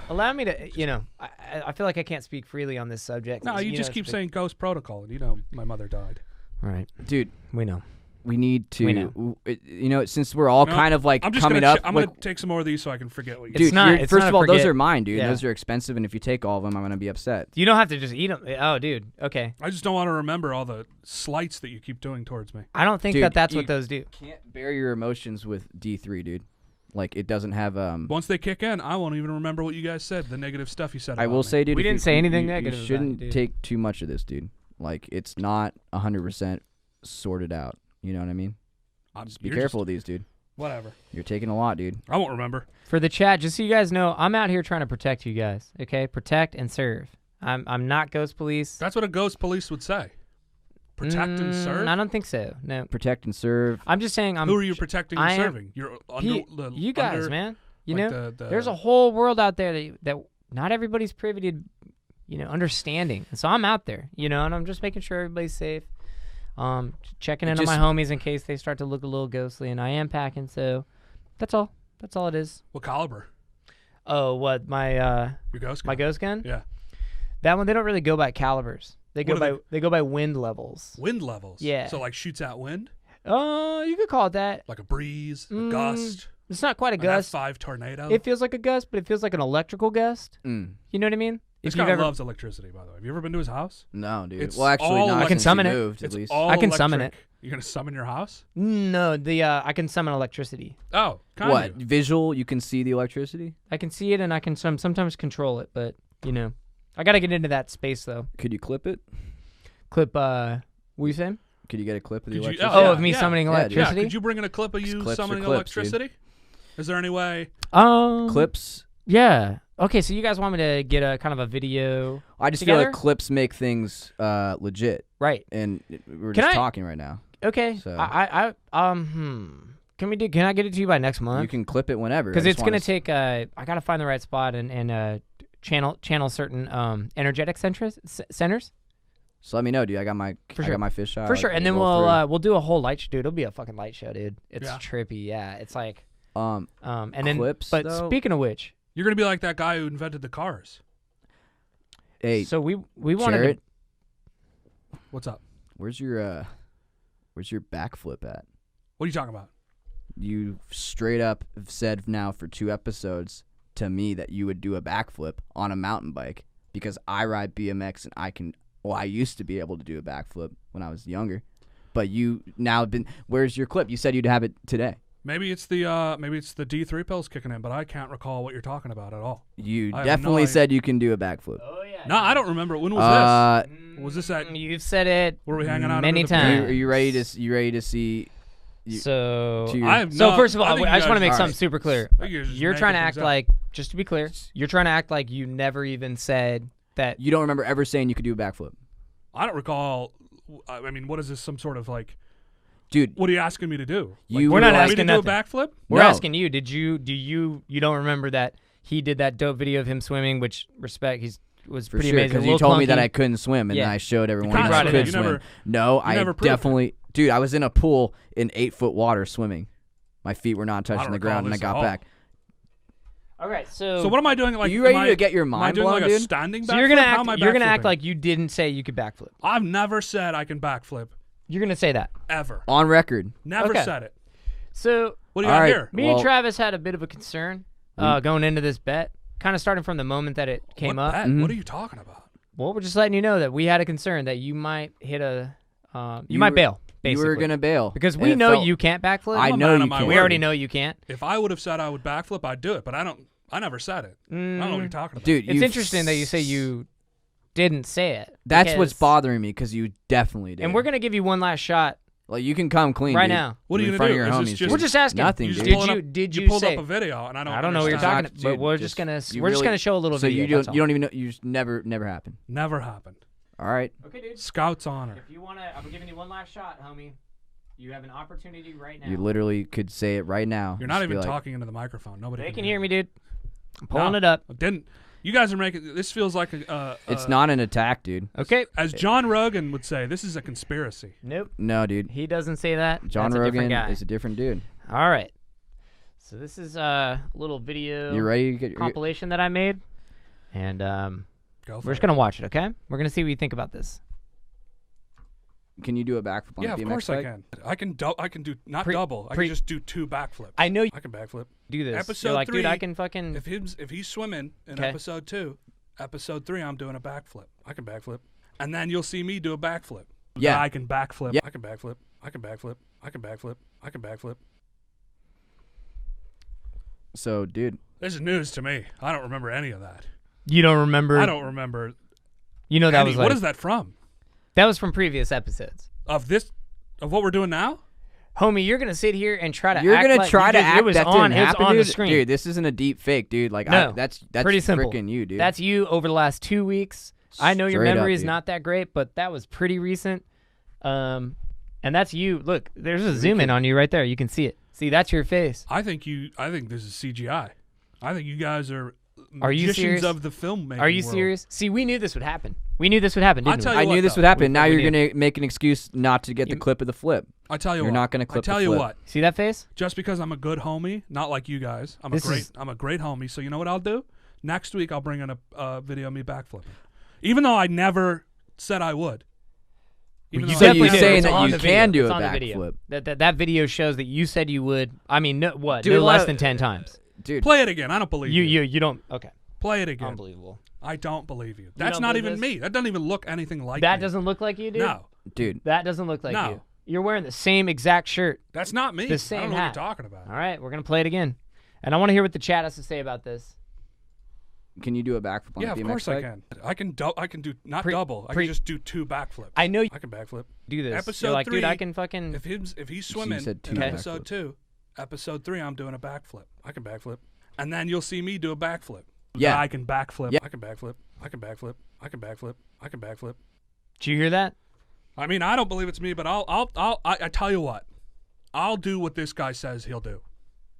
allow me to I feel like I can't speak freely on this subject. No, you just keep saying ghost protocol, and you know my mother died. right. Dude, We know. we need to. We know. Since we're all No, kind of like I'm just coming gonna up. I'm like, gonna take some more of these so I can forget what you. It's dude, not- you're- it's first not of a all, those forget. are mine, dude. Yeah. Those are expensive, and if you take all of them, I'm gonna be upset. You don't have to just eat them. Oh, dude. Okay. I just don't want to remember all the slights that you keep doing towards me. I don't think Dude, that's you what those do. Can't bear your emotions with D3, dude. Like it doesn't have Once they kick in, I won't even remember what you guys said. The negative stuff you said. I about will me. say, dude, We if didn't you- say anything you negative about shouldn't you, dude. take too much of this, dude. Like it's not 100% sorted out. You know what I mean? Just be careful of these, dude. Whatever. You're taking a lot, dude. I won't remember. For the chat, just so you guys know, I'm out here trying to protect you guys. Okay, protect and serve. I'm not ghost police. That's what a ghost police would say. Protect and serve? I don't think so. No. Protect and serve. I'm just saying. Who are you protecting and serving? You're you guys, man. You like know, there's a whole world out there that not everybody's privy to, understanding. And so I'm out there, and I'm just making sure everybody's safe. Checking in on my homies in case they start to look a little ghostly, and I am packing, so that's all. That's all it is. What caliber? Oh, what my your ghost gun? My ghost gun? Yeah. That one they don't really go by calibers. They go by wind levels. Wind levels. Yeah. So like shoots out wind. Oh, you could call it that. Like a breeze, a gust. It's not quite a gust. F5 tornado. It feels like a gust, but it feels like an electrical gust. You know what I mean? This guy loves electricity, by the way. Have you ever been to his house? No, dude. It's well, actually, all not I can since summon he it. moved, at It's least. all I can summon electric. You're gonna summon your house? No, I can summon electricity. Oh, kind What? of. Visual? You can see the electricity? I can see it, and I can sometimes control it, but I gotta get into that space though. Could you clip it? What are you saying? Could you get a clip of the Could you- electricity? Of me summoning Yeah, dude. Yeah, electricity? could you bring in a clip of you clips summoning for clips, dude. electricity? Is there any way? Clips? Yeah. Okay, so you guys want me to get a kind of a video? I just together? feel like clips make things legit. Right. And we're Can just I- talking right now. Okay. So- Can I get it to you by next month? You can clip it whenever. Because I it's just gonna wanna take. I gotta find the right spot and channel certain energetic centers. So let me know, dude. I got my fish shot. For sure, and then we'll do a whole light show, dude. It'll be a fucking light show, dude. It's Yeah. trippy, yeah. It's like and then clips, But though? speaking of which, You're gonna be like that guy who invented the cars. Hey, so we wanted Charrett, What's up? where's your backflip at? What are you talking about? You straight up have said now for 2 episodes to me that you would do a backflip on a mountain bike because I ride BMX and I used to be able to do a backflip when I was younger. But you now have been, where's your clip? You said you'd have it today. Maybe it's the D3 pills kicking in, but I can't recall what you're talking about at all. You I have definitely no said you can do a backflip. Oh yeah. No, I don't remember. When was this? Was this at? You've said it. Were we hanging out many under the times? Are you ready to see? So I have So no- first of all, I think I just want to make guys- something super clear. I think you're just You're trying to making act things up. like, just to be clear, you're trying to act like you never even said that. You don't remember ever saying you could do a backflip, I don't recall. I mean, what is this? Some sort of like? dude? What are you asking me to do? You- We're not want me asking to do a nothing. backflip. We're No. asking you. You don't remember that he did that dope video of him swimming? Which respect, was For pretty sure, amazing. because A you little told me that clunky. I couldn't swim, and Yeah. then I showed everyone kinda that I brought it could in. You swim. never- No, I never proved it. definitely, dude. I was in a pool in 8-foot water swimming. My feet were not I touching don't the ground, and I recall this got at all. back. All right, so So what am I doing? Like, you ready am I- to get your Am I mind doing blown, like a dude? standing backflip? so you're gonna How am I act. You're gonna act backflipping? like you didn't say you could backflip. I've never said I can backflip You're gonna say that. ever. On record. Never Okay. said it. So What do you All got right. here? me Well- and Travis had a bit of a concern going into this bet, kind of starting from the moment that it came What up. bet? Mhm. What are you talking about? Well, we're just letting you know that we had a concern that you might hit a, you You might were- bail. You Basically. were gonna bail because and we it know felt- you can't backflip. I I'm a know man you of my can't. We word. already know you can't. If I would have said I would backflip, I'd do it. But I never said it. I don't know what you're talking about. Dude. It's you interesting that you say you didn't say it. That's what's because- bothering me because you definitely did. And we're gonna give you one last shot like you can come clean right dude. now. What are you in gonna front do? of your Is homies. this dude. just- We're just asking. Nothing, You dude. just Did pulling you up- did you you pulled say? up a video, and I I don't know what you're understand. talking, but we're just gonna you we're just really- gonna show a little So video. you that's don't all. even know. You just never happened. Never happened. All right. Okay, dude. Scout's honor. If you wanna, I'm giving you one last shot, homie. You have an opportunity right now. You literally could say it right now. You're not Just be even like, talking into the microphone. Nobody They can hear me, dude. I'm pulling No. it up. Didn't you guys are making this feels like a It's not an attack, dude. Okay. as John Rogan would say, this is a conspiracy. Nope. No, dude. He doesn't say that. John That's a different Rogan guy. is a different dude. All right. So this is a little video You ready to get your compilation that I made, and Go for we're just it. gonna watch it. Okay. We're gonna see what you think about this. Can you do a backflip on Yeah, a of BMX course bike? I can. I can do not Pre- double. I pre- can just do 2 backflips. I know you I can backflip. do this. Episode You're like, dude, 3, I can fucking. If he's swimming in 'Kay. episode 2, episode 3 I'm doing a backflip. I can backflip, and then you'll see me do a backflip. Yeah. I can backflip. Yeah. I can backflip. I can backflip. I can backflip. I can backflip. So, dude, This is news to me. I don't remember any of that. You don't remember? I don't remember. You know that any. was like, What is that from? that was from previous episodes. Of what we're doing now? Homie, you're gonna sit here and try to You're act gonna like try to it act was that on, didn't happen, it was on dude. the screen. Dude, this isn't a deep fake, dude. Like, No, that's pretty simple. freaking you, dude. That's you over the last 2 weeks. I know your Straight up, memory is dude. not that great, but that was pretty recent. And that's you. Look, there's a zoom in on you right there. You can see it. See, that's your face. I think this is CGI. I think you guys are you magicians serious? of the filmmaking Are you world. serious? See, we knew this would happen. We knew this would happen, didn't tell we? you I knew what, this though. would happen. Now we you're did. gonna make an excuse not to get the clip of the flip. I tell you You're what. not gonna clip I tell the you flip. what. See that face? Just because I'm a good homie, not like you guys. I'm a great homie. So you know what I'll do? Next week I'll bring in a video of me backflipping, even though I never said I would. Even You though So I definitely you're did. saying It's that on you the can video. do It's a on the video. backflip, That video shows that you said you would. I mean, no, what? Dude, no less what- than 10 times. dude. Play it again. I don't believe you. You don't. Okay. Play it again. Unbelievable. I don't believe you. That's don't not believe even this? me. That doesn't even look anything like That me. doesn't look like you, dude. No, Dude, That doesn't look like No. you. You're wearing the same exact shirt. that's not me. The same I don't know hat. what you're talking about. All right, we're gonna play it again, and I want to hear what the chat has to say about this. can you do a backflip on Yeah, a of BMX course I bike? can. I can do not Pre- double. I pre- can just do 2 backflips. I know you I can backflip. do this. Episode You're like, 3, dude, I can fucking. If he's swimming said 2 in Okay. episode backflips. 2, episode 3, I'm doing a backflip. I can backflip, and then you'll see me do a backflip. Yeah. I can backflip. Yeah. I can backflip. I can backflip. I can backflip. I can backflip. Did you hear that? I mean, I don't believe it's me, but I tell you what, I'll do what this guy says he'll do,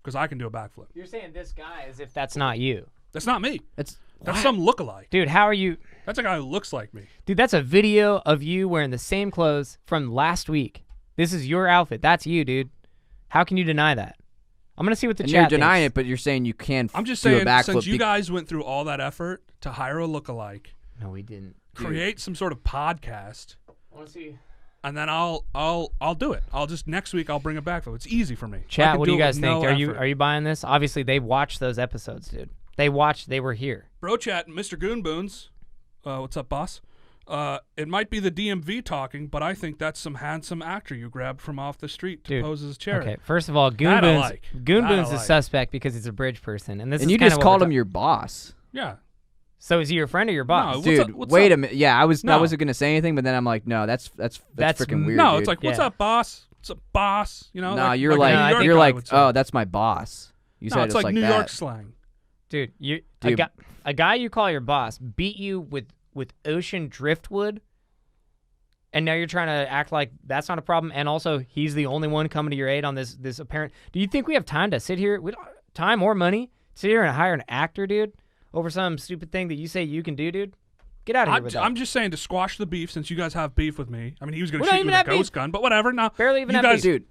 because I can do a backflip. You're saying this guy as if that's not you, That's not me. That's That's some lookalike. dude. How are you, That's a guy who looks like me. dude? That's a video of you wearing the same clothes from last week. This is your outfit. That's you, dude. How can you deny that? I'm gonna see what the and chat you're denying thinks. it, but you're saying you can. I'm just do saying, a backflip. since you guys went through all that effort to hire a lookalike, No, we didn't. create some sort of podcast, I want to see. and then I'll do it. I'll just next week I'll bring it back. It's easy for me. I Chat, can what do you it guys with think? no Are effort. you buying this? Obviously, they watched those episodes, dude. They were here. Bro chat, Mr. Goonboons. What's up, boss? It might be the DMV talking, but I think that's some handsome actor you grabbed from off the street to Dude, pose as Charret. Okay, first of all, That I like. Goonboon's That I a like. suspect because he's a bridge person, and this and is you kinda just what called we're him your boss, Yeah. So is he your friend or your boss? What's dude. up- what's wait up? a minute. Yeah, I No. wasn't gonna say anything, but then I'm like, no, that's That's freaking weird. No, dude. it's like, what's Yeah. up, boss? What's up, boss? You know? nah, you're a New like, No, I York think- you're guy like, would say. oh, that's my boss. You No, said it's it like New that. York slang. Dude, Dude. a guy you call your boss beat you with ocean driftwood, and now you're trying to act like that's not a problem, and also he's the only one coming to your aid on this apparent. Do you think we have time to sit here? We don't time or money sit here and hire an actor, dude, over some stupid thing that you say you can do, dude? Get out of here with that. I'm just saying to squash the beef since you guys have beef with me. I mean, he was going We to don't shoot you even with a have ghost gun, but whatever. No, Barely even you have guys beef. Dude,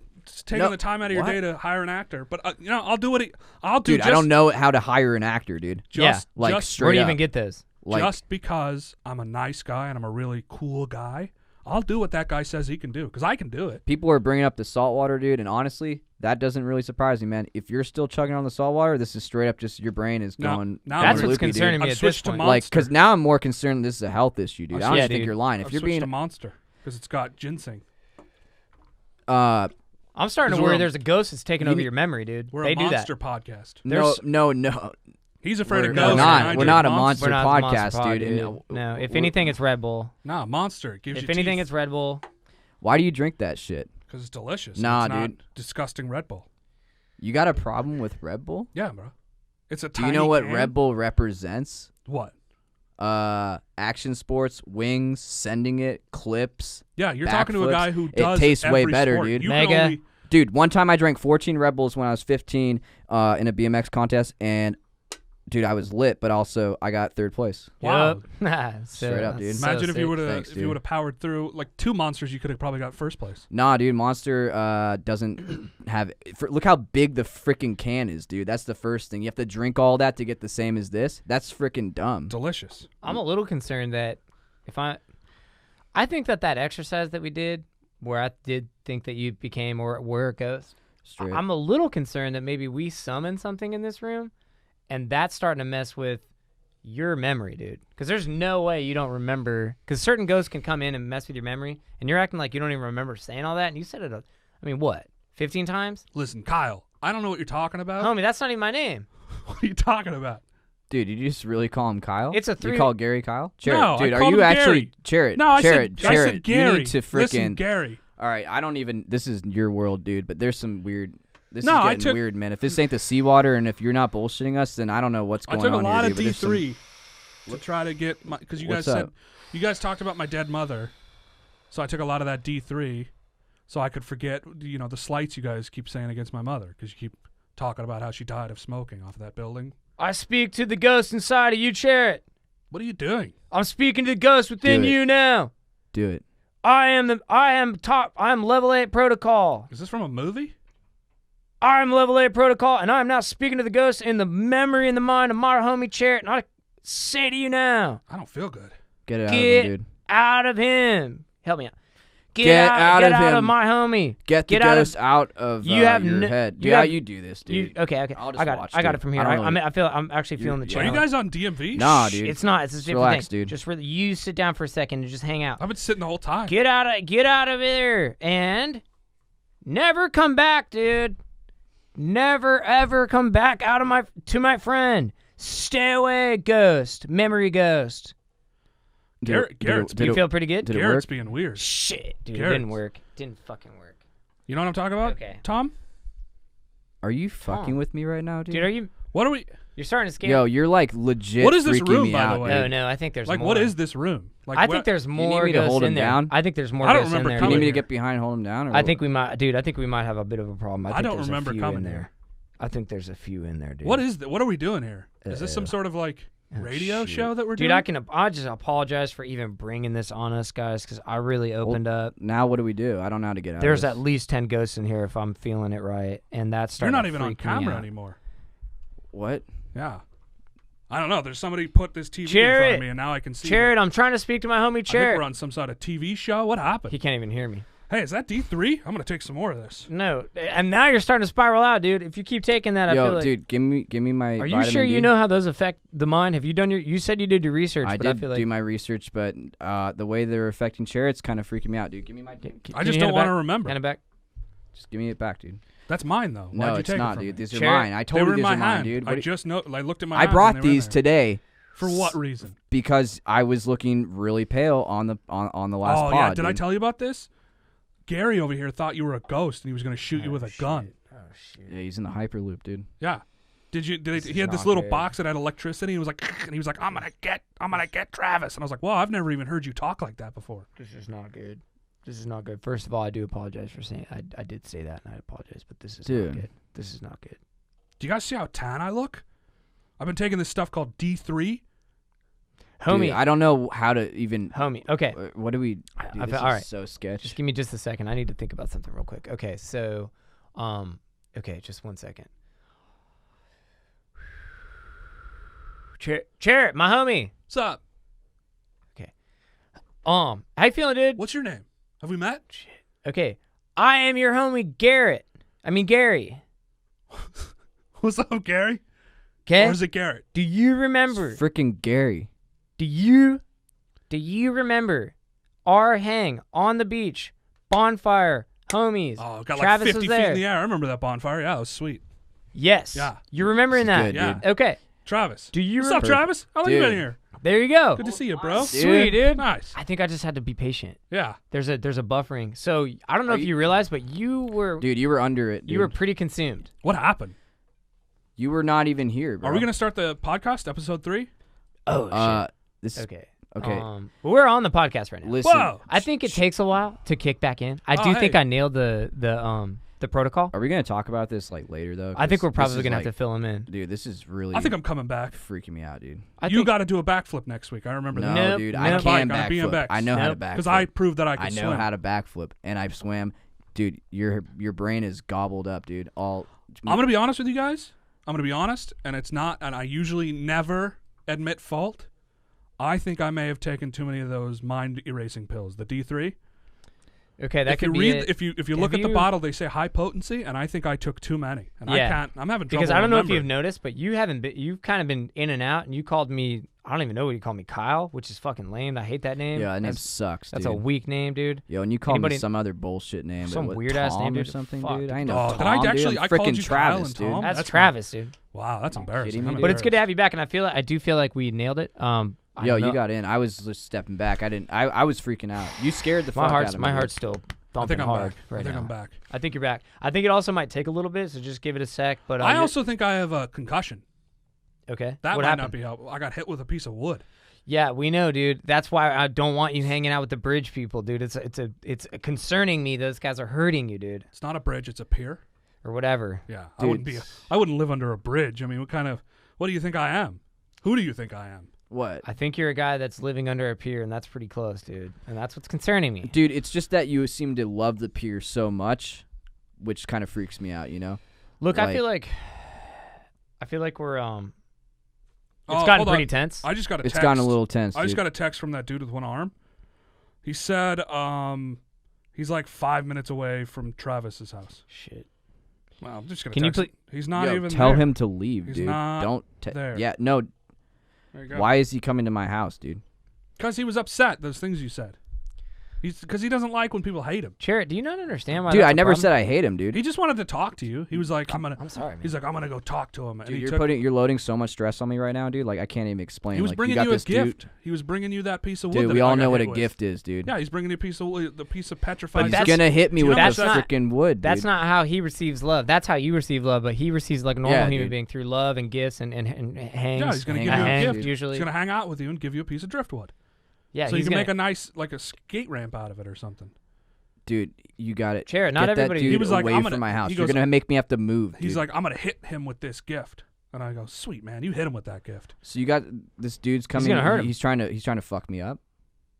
taking no, the time out of your what? day to hire an actor. But I'll do what I'll do. dude, just, I don't know how to hire an actor, dude. Just, Like just, straight Where do you up. even get those? Like, just because I'm a nice guy and I'm a really cool guy, I'll do what that guy says he can do because I can do it. people are bringing up the saltwater, dude, and honestly, that doesn't really surprise me, man. If you're still chugging on the saltwater, this is straight up just your brain is No, going. now That's I'm what's loopy, dude. concerning me I've at this switched to point. Monster. Like, because now I'm more concerned this is a health issue, dude. I don't Yeah, just think dude. you're lying. If I've you're switched being, to Monster because it's got ginseng. uh, I'm starting to Because we're worry a- there's a ghost that's taking You over need- your memory, dude. We're They a do that. monster podcast. no, There's- no. He's afraid We're of ghosts. not. and I We're do. not a We're monster not the podcast, Monster Pod, dude. No, if We're- anything, it's Red Bull. Nah, Monster. It gives If you anything, teeth it's Red Bull. Why do you drink that shit? because it's delicious. Nah, It's not dude. disgusting Red Bull. You got a problem with Red Bull? Yeah, bro. It's a Do tiny you know what can. Red Bull represents? What? Action sports, wings, sending it, clips. Yeah, you're talking to a Backflips. guy who It does tastes way every better, sport. dude. You can Mega. only- Dude, one time I drank 14 Red Bulls when I was 15 in a BMX contest, and dude, I was lit, but also I got third place. Wow. Yup. Straight up, dude. so Imagine if you sick. would have Thanks, if you dude. would have powered through like 2 monsters, you could have probably got first place. Nah, dude, Monster doesn't have. Look how big the freaking can is, dude. That's the first thing. You have to drink all that to get the same as this. That's freaking dumb. Delicious. I'm a little concerned that if I think that exercise that we did, where I did think that you became or were a ghost, Straight. I'm a little concerned that maybe we summoned something in this room, and that's starting to mess with your memory, dude. Because there's no way you don't remember. Because certain ghosts can come in and mess with your memory, and you're acting like you don't even remember saying all that. And you said it, I mean, what, 15 times? Listen, Kyle, I don't know what you're talking about. Homie, that's not even my name. What are you talking about? Dude, did you just really call him Kyle? It's a You three- call Gary Kyle? No, Charrett, dude, I are called you him actually Gary. Charrett? No, I Charrett, said Gary. You need to Listen, freaking. Gary. All right, I don't even. This is your world, dude. But there's some weird. This No, I is getting took- weird, man. If this ain't the seawater, and if you're not bullshitting us, then I don't know what's I going took a on lot here, of dude, but there's some- D3 to try to get my because you guys What's said up? you guys talked about my dead mother, so I took a lot of that D3 so I could forget the slights you guys keep saying against my mother because you keep talking about how she died of smoking off of that building. I speak to the ghost inside of you, Charret. What are you doing? I'm speaking to the ghost within Do it. you now. Do it. I am level 8 protocol. Is this from a movie? I am level 8 protocol, and I am now speaking to the ghost in the memory and the mind of my homie Charret. And I say to you now, I don't feel good. Get it out of get him, dude. out of him. Help me out. Get out get of out of him. my homie. Get the Get out of- ghost out of You have your no- head. you Yeah, have- you do this, You, dude. okay. I'll just I got watch, it. I got dude. it from I here. don't know. I feel. I'm actually feeling the Are Are you challenge. guys on DMV? Nah, dude. It's not. It's a different relax, thing. dude. Just really, you sit down for a second and just hang out. I've been sitting the whole time. Get out of there and never come back, dude. Never ever come back to my friend. Stay away, ghost. Memory ghost. Garrett's Do you feel pretty good? Did it Garrett's work? being weird. Shit, dude. It Garrett's- didn't work. Didn't fucking work. You know what I'm talking about? Okay. Tom? Are you fucking with me right now, dude? Dude, are you? What are we? You're starting to scare. Yo, you're like legit. What is this freaking room, me by the out, way? dude. No, I think there's Like, more. what is this room? Like, I where- think there's need more me to ghosts hold in him there. down? I think there's more I don't ghosts in remember there. Do you need me to here. get behind, hold him down? Or I what? think we might, dude. I think we might have a bit of a problem. I think don't there's remember a few coming in there. here. I think there's a few in there, dude. What are we doing here? Is this some Uh-oh. sort of like Oh, radio shit. show that we're Dude, doing? I just apologize for even bringing this on us, guys, because I really opened up. Now what do we do? I don't know how to get out. There's of at this. least 10 ghosts in here if I'm feeling it right, and that's You're starting not to even on freak me camera out. anymore. What? Yeah. I don't know. There's somebody put this TV in front Charret. of me, and now I can see. Charret, I'm trying to speak to my homie I think we're Charret. on some sort of TV show. What happened? He can't even hear me. Hey, is that D3? I'm gonna take some more of this. No, and now you're starting to spiral out, dude. If you keep taking that, I Yo, feel like. dude, give me my. Are you vitamin sure D. you know how those affect the mind? Have you done your? You said you did your research, I but I did feel like do my research, but the way they're affecting Charret's kind of freaking me out, dude. Give me my. I just don't want to remember. Hand it back. Just give me it back, dude. That's mine though. Why'd No, you it's take not, it from dude. me? These are Charret, mine. I They told were you in these my are mine, hand. dude. I What do just know. I looked at my. I hands brought and they were in these there. today For what reason? because I was looking really pale on the last Oh pod. yeah. Did I dude. tell you about this? Gary over here thought you were a ghost and he was gonna shoot you with a gun. Oh shit. Yeah, he's in the hyperloop, dude. Yeah. He is had this not little good. box that had electricity. He was like, and he was like, I'm gonna get Travis. And I was like, well, I've never even heard you talk like that before. This is not good. This is not good. First of all, I do apologize for saying I did say that, and I apologize, but this is Dude. not good. This is not good. Do you guys see how tan I look? I've been taking this stuff called D3. Homie, Dude, I don't know how to even. homie. Okay, What do we? I Dude, this feel- is all right. so sketch. just give me just a second. I need to think about something real quick. Okay, so, okay, just 1 second. Charret, my homie. What's up? How you feeling, dude? What's your name? Have we met? Okay, I am your homie Garrett. I mean Gary. What's up, Gary? Okay. Or is it Garrett? Do you remember? Freaking Gary. Do you remember our hang on the beach, bonfire, homies? Oh, got Travis like was 50 feet there. in the air. I remember that bonfire. Yeah, that was sweet. Yes. Yeah. You're remembering This that? is good, Yeah. dude. Okay. Travis. Do you What's up, remember? Travis? How long you been Dude. here? There you go. Good to see you, bro. Sweet, dude. Nice. I think I just had to be patient. Yeah. There's a buffering. So I don't know Are if you- you realize, but you were Dude, you were under it. Dude. you were pretty consumed. What happened? You were not even here, bro. Are we gonna start the podcast, episode 3? Oh This. shit. Okay. Okay. But we're on the podcast right now. Listen. Whoa. I think it takes a while to kick back in. I Oh, do think hey. I nailed the protocol. Are we gonna talk about this like later though? I think 'Cause we're this probably is, gonna like, have to fill him in. Dude, this is really. I think I'm coming back. freaking me out, dude. You got to do a backflip next week. I remember No, that. Nope, dude, nope. I Bike can on a backflip. BMX. I know how to Nope. backflip. Because I proved that I I could know swim. how to backflip, and I swam. Dude, your brain is gobbled up, dude. I'm gonna be honest with you guys. I'm gonna be honest, and it's not. And I usually never admit fault. I think I may have taken too many of those mind erasing pills, the D3. Okay, that If you could be read, it. if you look Have at the you- bottle, they say high potency, and I think I took too many, and I Yeah. can't. I'm having trouble Because I don't know if remembering. you've noticed, but you haven't been. You've kind of been in and out, and you called me. I don't even know what you called me, Kyle, which is fucking lame. I hate that name. Yeah, that name that's, sucks, that's dude. a weak name, dude. Yo, and you called Anybody- me some other bullshit name. Some but what, weird-ass Tom name, or dude? something, Fuck. dude. I know. Oh, Tom, did I actually? Dude. I I'm called freaking you Travis, Kyle and dude. Tom. That's Travis, dude. Wow, that's embarrassing. kidding me, I'm dude? But it's good to embarrassed. have you back, and I do feel like we nailed it. I Yo, don't know. you got in. I was just stepping back. I was freaking out. You scared the fuck out of me. My dude. heart's still thumping I'm hard back. right I think now. I'm back. I think you're back. I think it also might take a little bit, so just give it a sec. But I also think I have a concussion. okay. That what might happened? not be helpful. I got hit with a piece of wood. Yeah, we know, dude. That's why I don't want you hanging out with the bridge people, dude. It's concerning me. Those guys are hurting you, dude, It's not a bridge. It's a pier. or whatever. Yeah, Dude. I wouldn't live under a bridge. I mean, what do you think I am? Who do you think I am? What? I think you're a guy that's living under a pier, and that's pretty close, dude. And that's what's concerning me. Dude, it's just that you seem to love the pier so much, which kind of freaks me out, you know? Look, like- I feel like we're Oh, it's gotten hold on. pretty tense. I just got a text. It's gotten a little tense, I just dude. got a text from that dude with one arm. He said he's like 5 minutes away from Travis's house. Shit. Well, I'm just gonna Can you text him. He's not Yo, even tell there. him to leave, He's dude. not Don't there. Yeah, no. There you go. Why is he coming to my house, dude? Because he was upset. Those things you said. Because he doesn't like when people hate him. Charrett, do you not understand why Dude, that's I a never problem? said I hate him, dude. He just wanted to talk to you. He was like, I'm sorry, man. He's like, I'm gonna go talk to him. And Dude, he you're loading so much stress on me right now, dude. Like I can't even explain. He was like, bringing got you a this dude- gift. He was bringing you that piece of wood. Dude, that we I all got know what hit a with. gift is, dude. Yeah, he's bringing you the piece of petrified. He's that's- gonna hit me Do you with know that that's not- freaking wood, dude. That's not how he receives love. That's how you receive love, but he receives like a normal Yeah, human dude. being through love and gifts and hangs. Yeah, he's gonna hang give you out, a hang, gift. usually. He's gonna hang out with you and give you a piece of driftwood. Yeah, so you he's can gonna, make a nice like a skate ramp out of it or something. Dude, you got it. Charrett, not Get everybody- that dude He was like, away I'm gonna- from my house. he You're goes- gonna make me have to move. He's dude. like, I'm gonna hit him with this gift, and I go, sweet man, you hit him with that gift. So you got this dude's coming. gonna hurt him. He's trying to fuck me up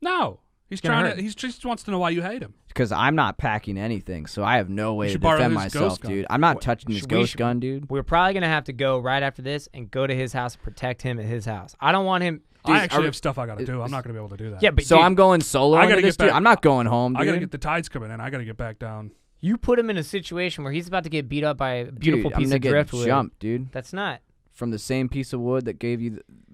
No, he's gonna trying hurt to. He just wants to know why you hate him. because I'm not packing anything, so I have no way to should borrow defend his myself, ghost gun. dude. I'm not touching his we ghost should- gun, dude. We're probably gonna have to go right after this and go to his house and protect him at his house. I don't want him. Dude, I actually are- have stuff I gotta do. I'm not gonna be able to do that. Yeah, but So dude, I'm going solo I into gotta this, get dude. back- I'm not going home, dude. I gotta get the tides coming in. I gotta get back down. you put him in a situation where he's about to get beat up by a beautiful Dude, I'm piece gonna of get driftwood. jumped, dude. That's not. From the same piece of wood that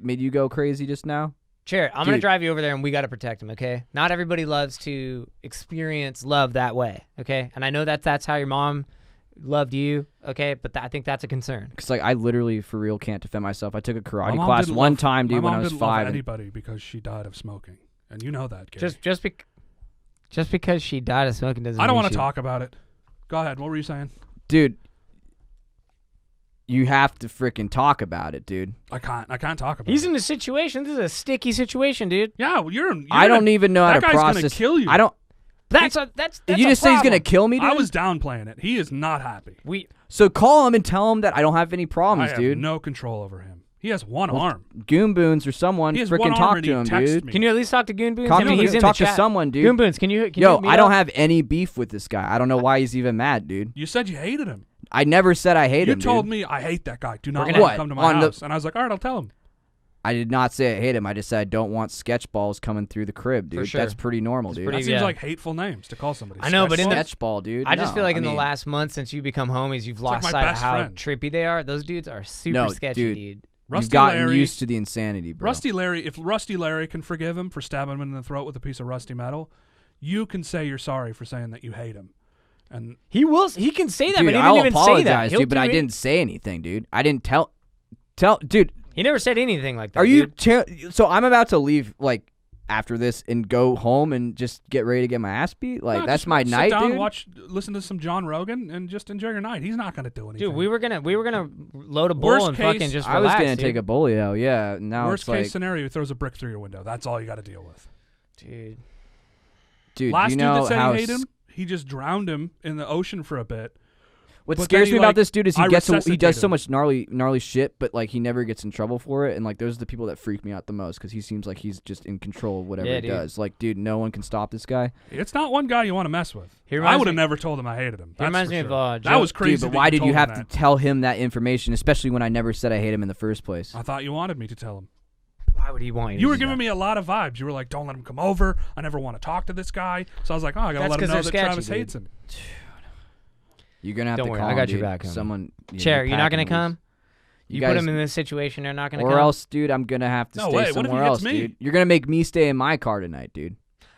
made you go crazy just now. Charrett, I'm gonna Dude. drive you over there and we gotta protect him. Okay. Not everybody loves to experience love that way. Okay. And I know that's how your mom loved you. Okay. But I think that's a concern. Cause like I literally for real can't defend myself. I took a My karate mom class didn't one love- time, dude, my when mom I was didn't love 5. and- anybody because she died of smoking, and you know that, Gary. Just because she died of smoking doesn't. I don't mean want to she- talk about it. Go ahead. What were you saying? Dude, you have to freaking talk about it, dude. I can't talk about He's it. in a situation. This is a sticky situation, dude. Yeah, well, you're I don't even know how that to guy's gonna process. kill you. I don't. That's Did you just say he's gonna kill me, dude? I was downplaying it. He is not happy. So call him and tell him that I don't have any problems, I have dude. no control over him. He has one arm. Goon Boons or someone He has one freaking arm talk and to he him, texted dude. me. Can you at least talk to Goon Boons? Talk I mean, to- he's in talk the to chat. someone, dude. Goon Boons, can you Yo, meet I don't up? have any beef with this guy. I don't know why he's even mad, dude. You said you hated him. I never said I hate You him, told dude. me I hate that guy. Do not We're let gonna- him come to my On the- house. And I was like, all right, I'll tell him. I did not say I hate him. I just said I don't want sketch balls coming through the crib, dude. sure. That's pretty normal, dude. pretty- That seems yeah. like hateful names to call somebody. I know, but in the- Sketch ball, dude. I just No, feel like in the mean, last month since you become homies, you've like lost my sight of best how friend. trippy they are. Those dudes are super No, sketchy, dude. dude. Rusty you've gotten Larry, used to the insanity, bro. Rusty Larry, if Rusty Larry can forgive him for stabbing him in the throat with a piece of rusty metal, you can say you're sorry for saying that you hate him. And He will. He can say that, Dude, but he I'll didn't even say that. apologize, He'll dude, but do I it. didn't say anything, dude. I didn't tell, dude. He never said anything like that. Are you? dude. So I'm about to leave, like after this, and go home and just get ready to get my ass beat. Like no, that's just my sit night, down, dude. listen to some John Rogan, and just enjoy your night. He's not going to do anything. Dude, we were gonna load a bull Worst and case, fucking just I was relax, gonna dude. take a bully out, yeah. Now Worst it's like, case scenario, he throws a brick through your window. That's all you got to deal with. Dude. dude. Last you know dude that said how he hated him, he just drowned him in the ocean for a bit. What But scares then me he, about like, this dude is I he does so resuscitated much gnarly shit, but like he never gets in trouble for it, and like those are the people that freak me out the most because he seems like he's just in control of whatever Yeah, he dude. does. Like, dude, no one can stop this guy. It's not one guy you want to mess with. He I reminds would have me- never told him I hated him. He That's reminds for me of, sure. Joe- that was crazy. Dude, but that why you did you told have him to that. tell him that information, especially when I never said I hate him in the first place? I thought you wanted me to tell him. Why would he want you? You to were do giving that? me a lot of vibes. You were like, "Don't let him come over. I never want to talk to this guy." So I was like, "Oh, I gotta That's let him 'cause know they're that sketchy, Travis dude. hates him." You're gonna have Don't to worry, call I him, got your dude. back, homie. Someone. Chair, you're not gonna come. You You guys, put him in this situation, they're not gonna or come. else, dude, I'm gonna have to No stay way, what if he somewhere hits else, me? dude. You're gonna make me stay in my car tonight, dude.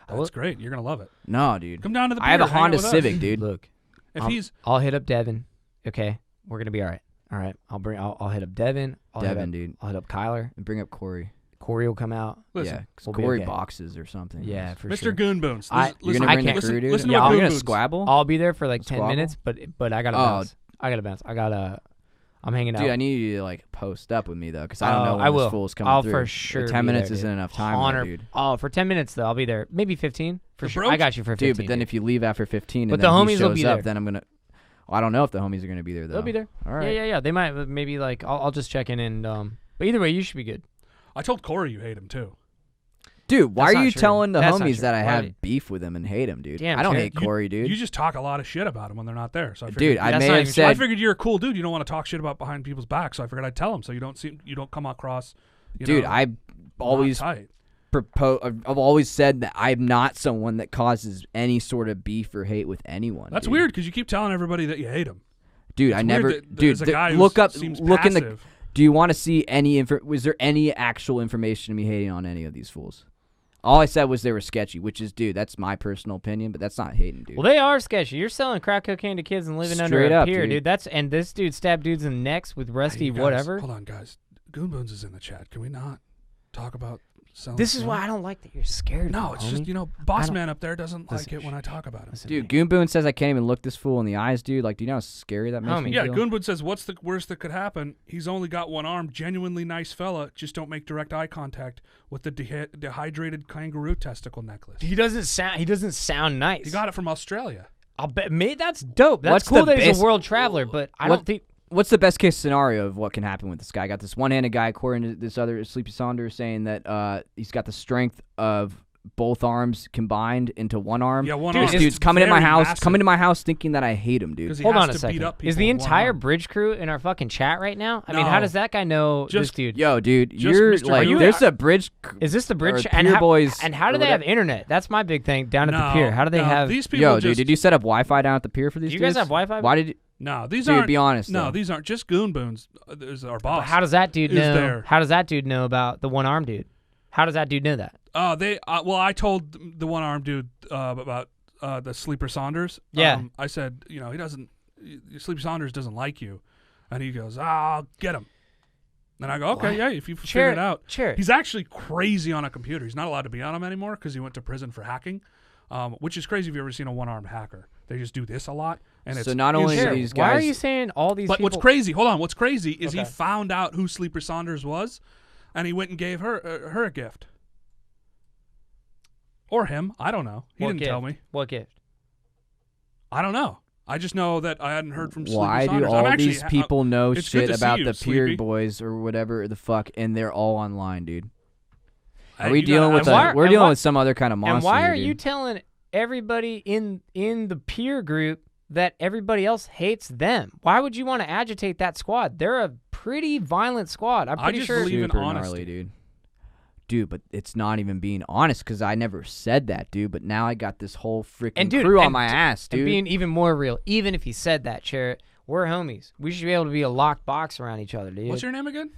That's great. You're gonna love it. No, dude. Come down to the. I have a pier, hang out Honda with us. Civic, dude. Look, If I'll, he's I'll hit up Devin. Okay, we're gonna be all right. All right, I'll hit up Devin. I'll hit Devin, up, dude. I'll hit up Kyler. And bring up Corey. Corey will come out. Listen, Yeah, 'cause we'll be Corey okay. boxes or something. Yeah, for Mr. sure. Goon Boons. You're You're Listen, gonna I bring the can't- crew, dude? listen to Yeah, what You're Goon gonna Boons. squabble? I'll be there for like 10 Squabble? minutes, but I gotta bounce. I gotta bounce. I'm hanging out. Dude, I need you to like post up with me though, because I don't know when I this will. fool's coming I'll through. for sure 10 be minutes there, isn't dude. enough time, though, dude. Oh, for 10 minutes though, I'll be there. Maybe 15 for The sure. bros- I got you for 15. Dude, but then if you leave after 15 But and the then he homies will shows be up, there. then I'm gonna. Well, I don't know if the homies are gonna be there though. they'll be there. All right. Yeah. They might maybe like I'll just check in and But either way, you should be good. I told Corey you hate him too. Dude, why That's are not you true. telling the That's not homies true. that I Why have did- beef with him and hate him, dude? Damn, I don't Charrett. hate Corey, dude. You just talk a lot of shit about him when they're not there. So I figured, Dude, I That's may not have even said. I figured you're a cool dude. You don't want to talk shit about behind people's backs. So I figured I'd tell him so you don't come across. Dude, I've always tight. I've always said that I'm not someone that causes any sort of beef or hate with anyone. That's dude. weird because you keep telling everybody that you hate him. Dude. It's I weird never. that Dude, there's a guy who look up. seems Look in the. passive. Do you want to see any was there any actual information of me hating on any of these fools? All I said was they were sketchy, which is, dude, that's my personal opinion, but that's not hating, dude. Well, they are sketchy. You're selling crack cocaine to kids and living under Straight a up, pier, dude. And this dude stabbed dudes in the necks with rusty Hey, guys, whatever. Hold on, guys. Goon Boons is in the chat. Can we not talk about selling? This is smoke? why I don't like that you're scared. No, of him, it's just homie. Boss don't- Man up there doesn't Listen, like it when I talk about him. Listen to Dude, me. Goon Boone says I can't even look this fool in the eyes, dude. Like, do you know how scary that makes Homie. me Yeah, feel? Goon Boon says, "What's the worst that could happen? He's only got one arm. Genuinely nice fella. Just don't make direct eye contact with the dehydrated kangaroo testicle necklace. He doesn't sound nice. He got it from Australia. I'll bet. Mate, that's dope. That's What's cool the that he's best- a world traveler, but I what- don't think. What's the best case scenario of what can happen with this guy? I got this one-handed guy, according to this other Sleepy Saunders, saying that he's got the strength of both arms combined into one arm. Yeah, one Dude, arm. This dude's coming in my Very house, massive, coming to my house thinking that I hate him, dude. 'cause he Hold has on a to beat second. up Is people the with one entire arm. bridge crew in our fucking chat right now? I mean, how No. does that guy know Just- this dude? Yo, dude, Just you're Mr. like, Are there's a bridge. Is this the bridge? Or And Pier how, Boys and how do or they have whatever. internet? That's my big thing down at the No, pier. How do they no, have? these people? Yo, just, dude, did you set up Wi-Fi down at the pier for these Do you dudes? guys have Wi-Fi? Why did you? No, these Dude, aren't. be honest. No, though. these aren't just Goon Boons. There's our But boss. how does that dude is know? there. How does that dude know about the one arm dude? How does that dude know that? Well, I told the one armed dude about the Sleeper Saunders. Yeah. I said, he doesn't. Sleeper Saunders doesn't like you, and he goes, I'll get him. And I go, okay, What? yeah, if you figure it out. Charrett. He's actually crazy on a computer. He's not allowed to be on them anymore because he went to prison for hacking, which is crazy if you've ever seen a one-armed hacker. They just do this a lot, and it's So not only insane. are these Why are guys- you saying all these But people? what's crazy? Hold on. What's crazy is he Okay. found out who Sleeper Saunders was, and he went and gave her a gift, or him. I don't know. He What didn't gift? tell me. What gift? I don't know. I just know that I hadn't heard from Sleeper Why do Saunders. all I'm actually, these people know it's good shit to see about you, the Sleepy. Pier Boys or whatever the fuck, and they're all online, dude? Hey, Are we you dealing gotta- with? and why- We're and dealing why- with some other kind of monster. And why here, are you dude. telling everybody in the peer group that everybody else hates them? Why would you want to agitate that squad? They're a pretty violent squad. I'm I pretty just sure. believe in Super honesty. gnarly, dude. Dude, but it's not even being honest because I never said that, dude. But now I got this whole freaking And dude, crew on and my ass, dude. And being even more real, even if he said that, Charrett, we're homies. We should be able to be a locked box around each other, dude. What's your name again?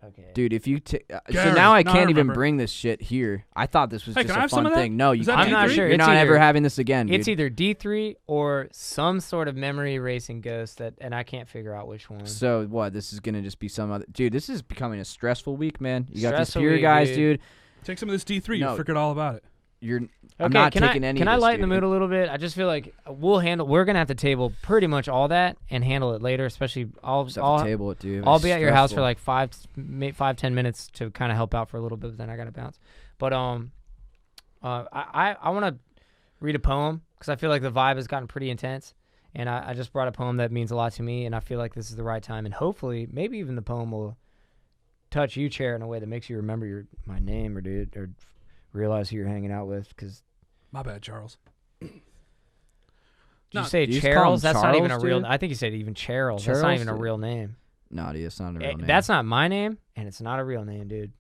Okay. Dude, if you so Gary. now I Now I can't even remember. bring this shit here. I thought this was Hey, just can I a have some fun of that? thing. No, you Is that can't. I'm not D3? sure. You're It's not ever either- having this again, dude. It's either D3 or some sort of memory erasing ghost and I can't figure out which one. So what? This is gonna just be some other dude. This is becoming a stressful week, man. You got these Stressful peer week, guys, dude. dude. Take some of this D3. No. You forget all about it. I'm Okay, not can taking I, any. Can of I this, lighten dude. the mood a little bit? I just feel like we're gonna have to table pretty much all that and handle it later. Especially Just have to table it, dude. I'll It's be at your house for stressful. like 5-10 minutes to kind of help out for a little bit, but then I gotta bounce. But I want to read a poem because I feel like the vibe has gotten pretty intense, and I just brought a poem that means a lot to me, and I feel like this is the right time, and hopefully maybe even the poem will touch you, Chair, in a way that makes you remember my name or realize who you're hanging out with. Because My bad, Charles. did No, you say do you just call him Charles? That's not even a Charles, real. dude? I think you said even Charles. That's not Charles, even a dude. real name. No, dude, it's not a real name. That's not my name, and it's not a real name, dude.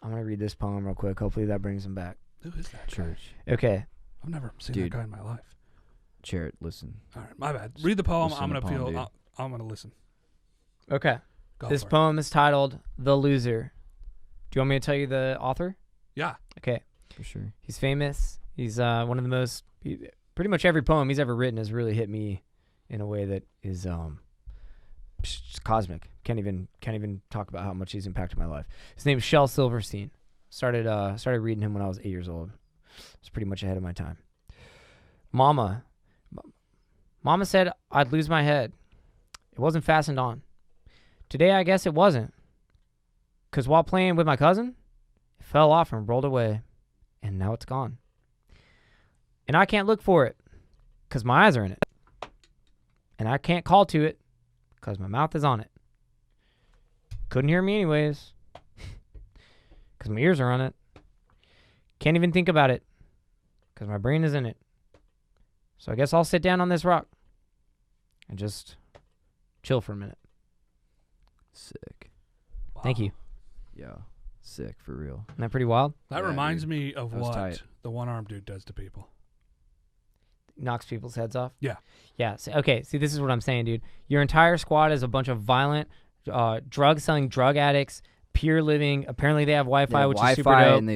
I'm gonna read this poem real quick. Hopefully that brings him back. Who is that? church. Okay. I've never seen Dude. that guy in my life. Charrett, listen. All right, my bad. Read the poem. Listen I'm to gonna the poem, feel. dude. I'm gonna listen. Okay. Go This for it. poem is titled "The Loser." Do you want me to tell you the author? Yeah. Okay. For sure. He's famous. He's one of the most. Pretty much every poem he's ever written has really hit me in a way that is It's cosmic. Can't even talk about how much he's impacted my life. His name is Shel Silverstein. Started reading him when I was 8 years old. It's pretty much ahead of my time. Mama said I'd lose my head. It wasn't fastened on. Today I guess it wasn't. 'Cause while playing with my cousin, it fell off and rolled away. And now it's gone. And I can't look for it 'cause my eyes are in it. And I can't call to it 'cause my mouth is on it. Couldn't hear me anyways 'cause my ears are on it. Can't even think about it 'cause my brain is in it. So I guess I'll sit down on this rock and just chill for a minute. Sick. Wow. Thank you. Yeah. Sick, for real. Isn't that pretty wild? That Yeah, reminds dude. me of That was what tight. the one-armed dude does to people. Knocks people's heads off? Yeah. Yeah. Okay, see, this is what I'm saying, dude. Your entire squad is a bunch of violent, drug-selling drug addicts, pure living. Apparently they have Wi-Fi, which is super dope. And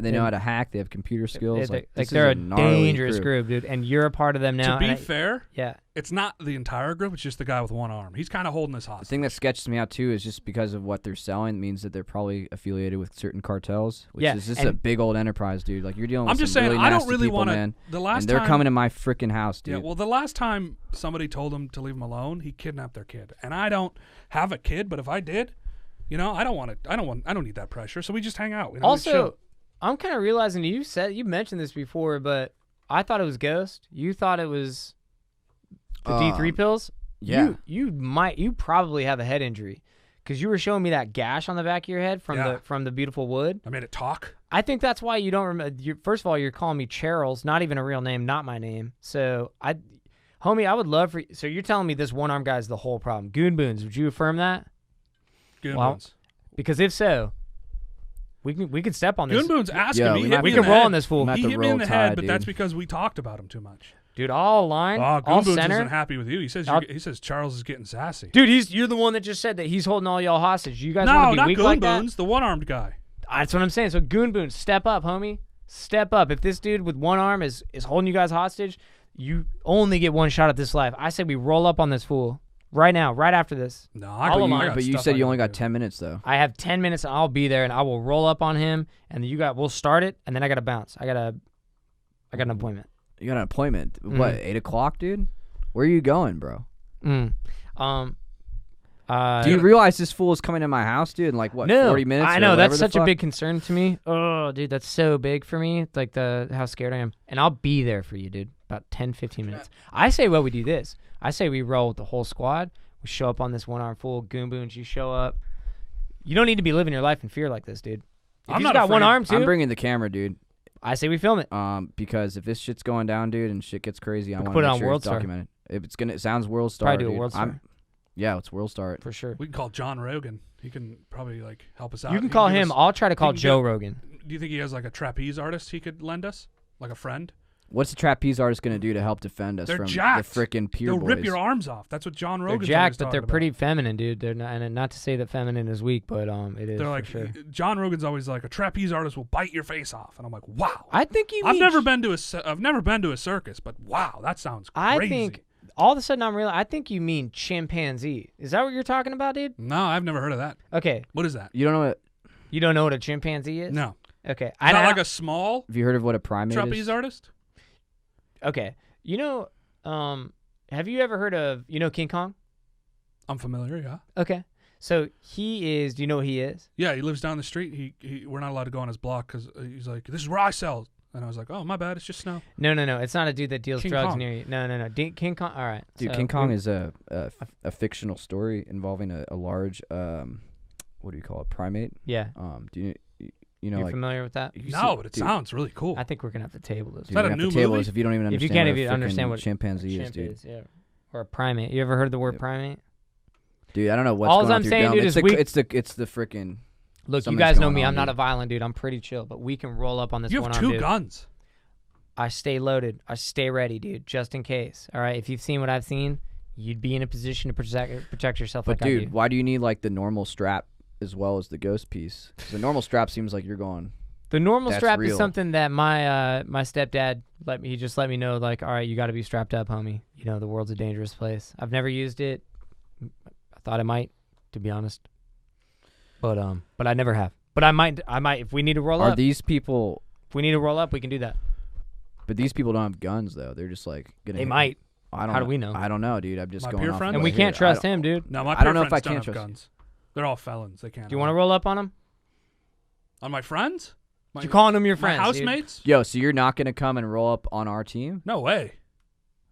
they know how to hack. They have computer skills. They're a gnarly dangerous crew. group, dude. And you're a part of them now. To be and fair, yeah. it's not the entire group. It's just the guy with one arm. He's kind of holding this The hostage. thing that sketches me out too is just because of what they're selling means that they're probably affiliated with certain cartels, which Yeah, is just and- a big old enterprise, dude. Like you're dealing with I'm just some saying, really I don't nasty really people, want to. man. The last And they're time, coming to my freaking house, dude. yeah. Well, the last time somebody told him to leave him alone, he kidnapped their kid. And I don't have a kid, but if I did, I don't need that pressure. So we just hang out. We Also, I'm kind of realizing you mentioned this before, but I thought it was Ghost. You thought it was the D3 pills. yeah. You probably have a head injury because you were showing me that gash on the back of your head from the beautiful wood. I made it talk. I think that's why you don't remember. First of all, you're calling me Charles, not even a real name, not my name. So homie, I would love for. So you're telling me this one arm guy's the whole problem? Goon Boons, would you affirm that? Goon Well, Boons. Because if so, we can step on this. Goon Boons asking Yeah, me. we hit might- me We in can the roll head. on this fool. Not He the hit me in roll the tide, head, but dude. that's because we talked about him too much. Dude, all line, Oh, all Goon Boons center. isn't happy with you. He says I'll- he says Charles is getting sassy. Dude, you're the one that just said that he's holding all y'all hostage. You guys No, want to be not weak Goon like that? Boons. The one-armed guy. That's what I'm saying. So Goon Boons, step up, homie. Step up. If this dude with one arm is holding you guys hostage, you only get one shot at this life. I say we roll up on this fool right now, right after this. No, All I got, of mine. I got But you stuff said I you only gotta got do. 10 minutes though. I have 10 minutes and I'll be there and I will roll up on him and we'll start it and then I got to bounce. I got an appointment. You got an appointment. Mm. What, 8 o'clock, dude? Where are you going, bro? Do you realize this fool is coming to my house, dude, in like, what, no, 40 minutes? I or know, whatever that's the such a fuck? big concern to me. Oh, dude, that's so big for me. It's like how scared I am. And I'll be there for you, dude. About 10, 15 minutes. I say, well, we do this. I say we roll with the whole squad. We show up on this one-arm fool. Goon Boons, you show up. You don't need to be living your life in fear like this, dude. If I'm he's not got one afraid. arm, too, I'm bringing the camera, dude. I say we film it. Because if this shit's going down, dude, and shit gets crazy, I We want put to it make on sure World it's Star. documented. If it sounds World Star, Probably do a dude. World Star. Yeah, it's World Star. For sure. We can call John Rogan. He can probably help us out. You can He call give him. us- I'll try to call can Joe get- Rogan. Do you think he has a trapeze artist he could lend us, like a friend? What's the trapeze artist going to do to help defend us They're from jacked. the freaking peer They'll boys? rip your arms off. That's what John They're Rogan's jacked, always but talking they're about. pretty feminine, dude. They're not, and not to say that feminine is weak, but it is They're for like sure. John Rogan's always like a trapeze artist will bite your face off, and I'm like, wow. I think you. I've mean never been to a circus, but wow, that sounds crazy. I think all of a sudden I think you mean chimpanzee. Is that what you're talking about, dude? No, I've never heard of that. Okay, What is that? You don't know what? you don't know what a chimpanzee is? No, Okay, is that like a small Have you heard of what a primate trapeze is? artist? okay. You know, have you ever heard of King Kong? I'm familiar. Yeah, Okay, so he is. Do you know who he is? yeah. He lives down the street. We're not allowed to go on his block because he's like, this is where I sell. And I was like, oh, my bad. It's just snow. No. It's not a dude that deals King drugs Kong. near you. No. King Kong. All right, Dude, so King Kong we- is a fictional story involving a large what do you call it? Primate. Yeah, Do you know you're like familiar with that? you No, see- but it dude, sounds really cool. I think we're gonna have to table this. dude, that we a have new to table movie? this if you don't even If understand you can't what a even understand frickin' what chimpanzee is, Chimp dude. is, yeah. Or a primate. You ever heard the word Yeah. primate? Dude, I don't know what's All going on I'm with your saying, gum. dude, it's is the, we- it's the frickin' Look, you Something's guys know going me. on, I'm not dude. a violent dude. I'm pretty chill, but we can roll up on this You one have arm two dude. guns. I stay loaded. I stay ready, dude, just in case. All right. If you've seen what I've seen, you'd be in a position to protect yourself But like I dude, do. why do you need like the normal strap as well as the ghost piece? 'Cause the normal strap seems like you're going. The normal That's strap is real. something that my stepdad he just let me know, like, all right, you got to be strapped up, homie. The world's a dangerous place. I've never used it. I thought I might, to be honest. But I never have. But I might if we need to roll up. Are these people? If we need to roll up, we can do that. But these people don't have guns though. They're just like gonna. They might. I don't. How do we know? I don't know, dude. I'm just My going peer off. friends? And what we I can't hear. trust him, dude. No, my I don't know peer if I friends don't can have trust guns. They're all felons. They can't. Do you want to roll up on him? On my friends? You calling them your my friends, dude? housemates? Yo, so you're not gonna come and roll up on our team? No way.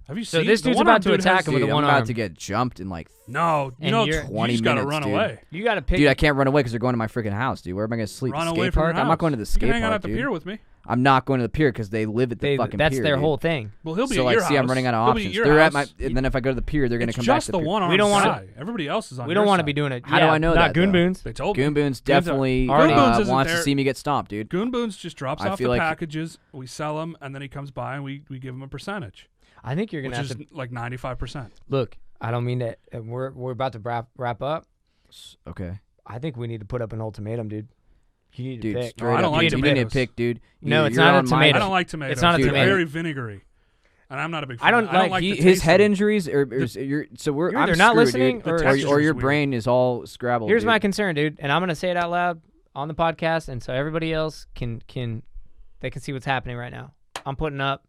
Have you So seen this the dude's one-armed about to dude attack has- him with a Dude, I'm one about arm. to get jumped in like. No, you And know, you're- you 20 just gotta minutes, run dude. away. You got to pick. Dude, I can't run away because they're going to my freaking house, dude. Where am I gonna sleep? Run The away skate from your park? I'm not house. going to the You skate can hang out park, at the dude. pier with me. I'm not going to the pier because they live at the fucking that's pier. their dude. whole thing. Well, he'll be So at like, your see, house. I'm running out of He'll be options. at your They're at house. my, and then if I go to the pier, they're gonna It's come back just to the the pier. one-armed We don't wanna- guy. Everybody else is on We your don't want to side. be doing it. How do I know not that, Goon though? Boons. They told me. Goonboons definitely Goonboons isn't wants to there- see me get stomped, dude. Goon Boons just drops I off the feel like- packages, we sell them, and then he comes by and we give him a percentage, I think you're gonna which have is to like 95%. look. I don't mean that. We're about to wrap up. Okay, I think we need to put up an ultimatum, dude. You need to dude. pick. Straight I don't up, like dude, you need to tomatoes. pick, dude. No, You're it's not a on my- tomato. I don't like tomatoes. It's not a They're tomato. very vinegary, and I'm not a big fan. I don't like- the His taste head of them. injuries, you're so we're. You're I'm either not screwed, listening dude. or- The or texture's your weird. brain is all scrabbled. Here's dude. my concern, dude, and I'm gonna say it out loud on the podcast, and so everybody else can they can see what's happening right now. I'm putting up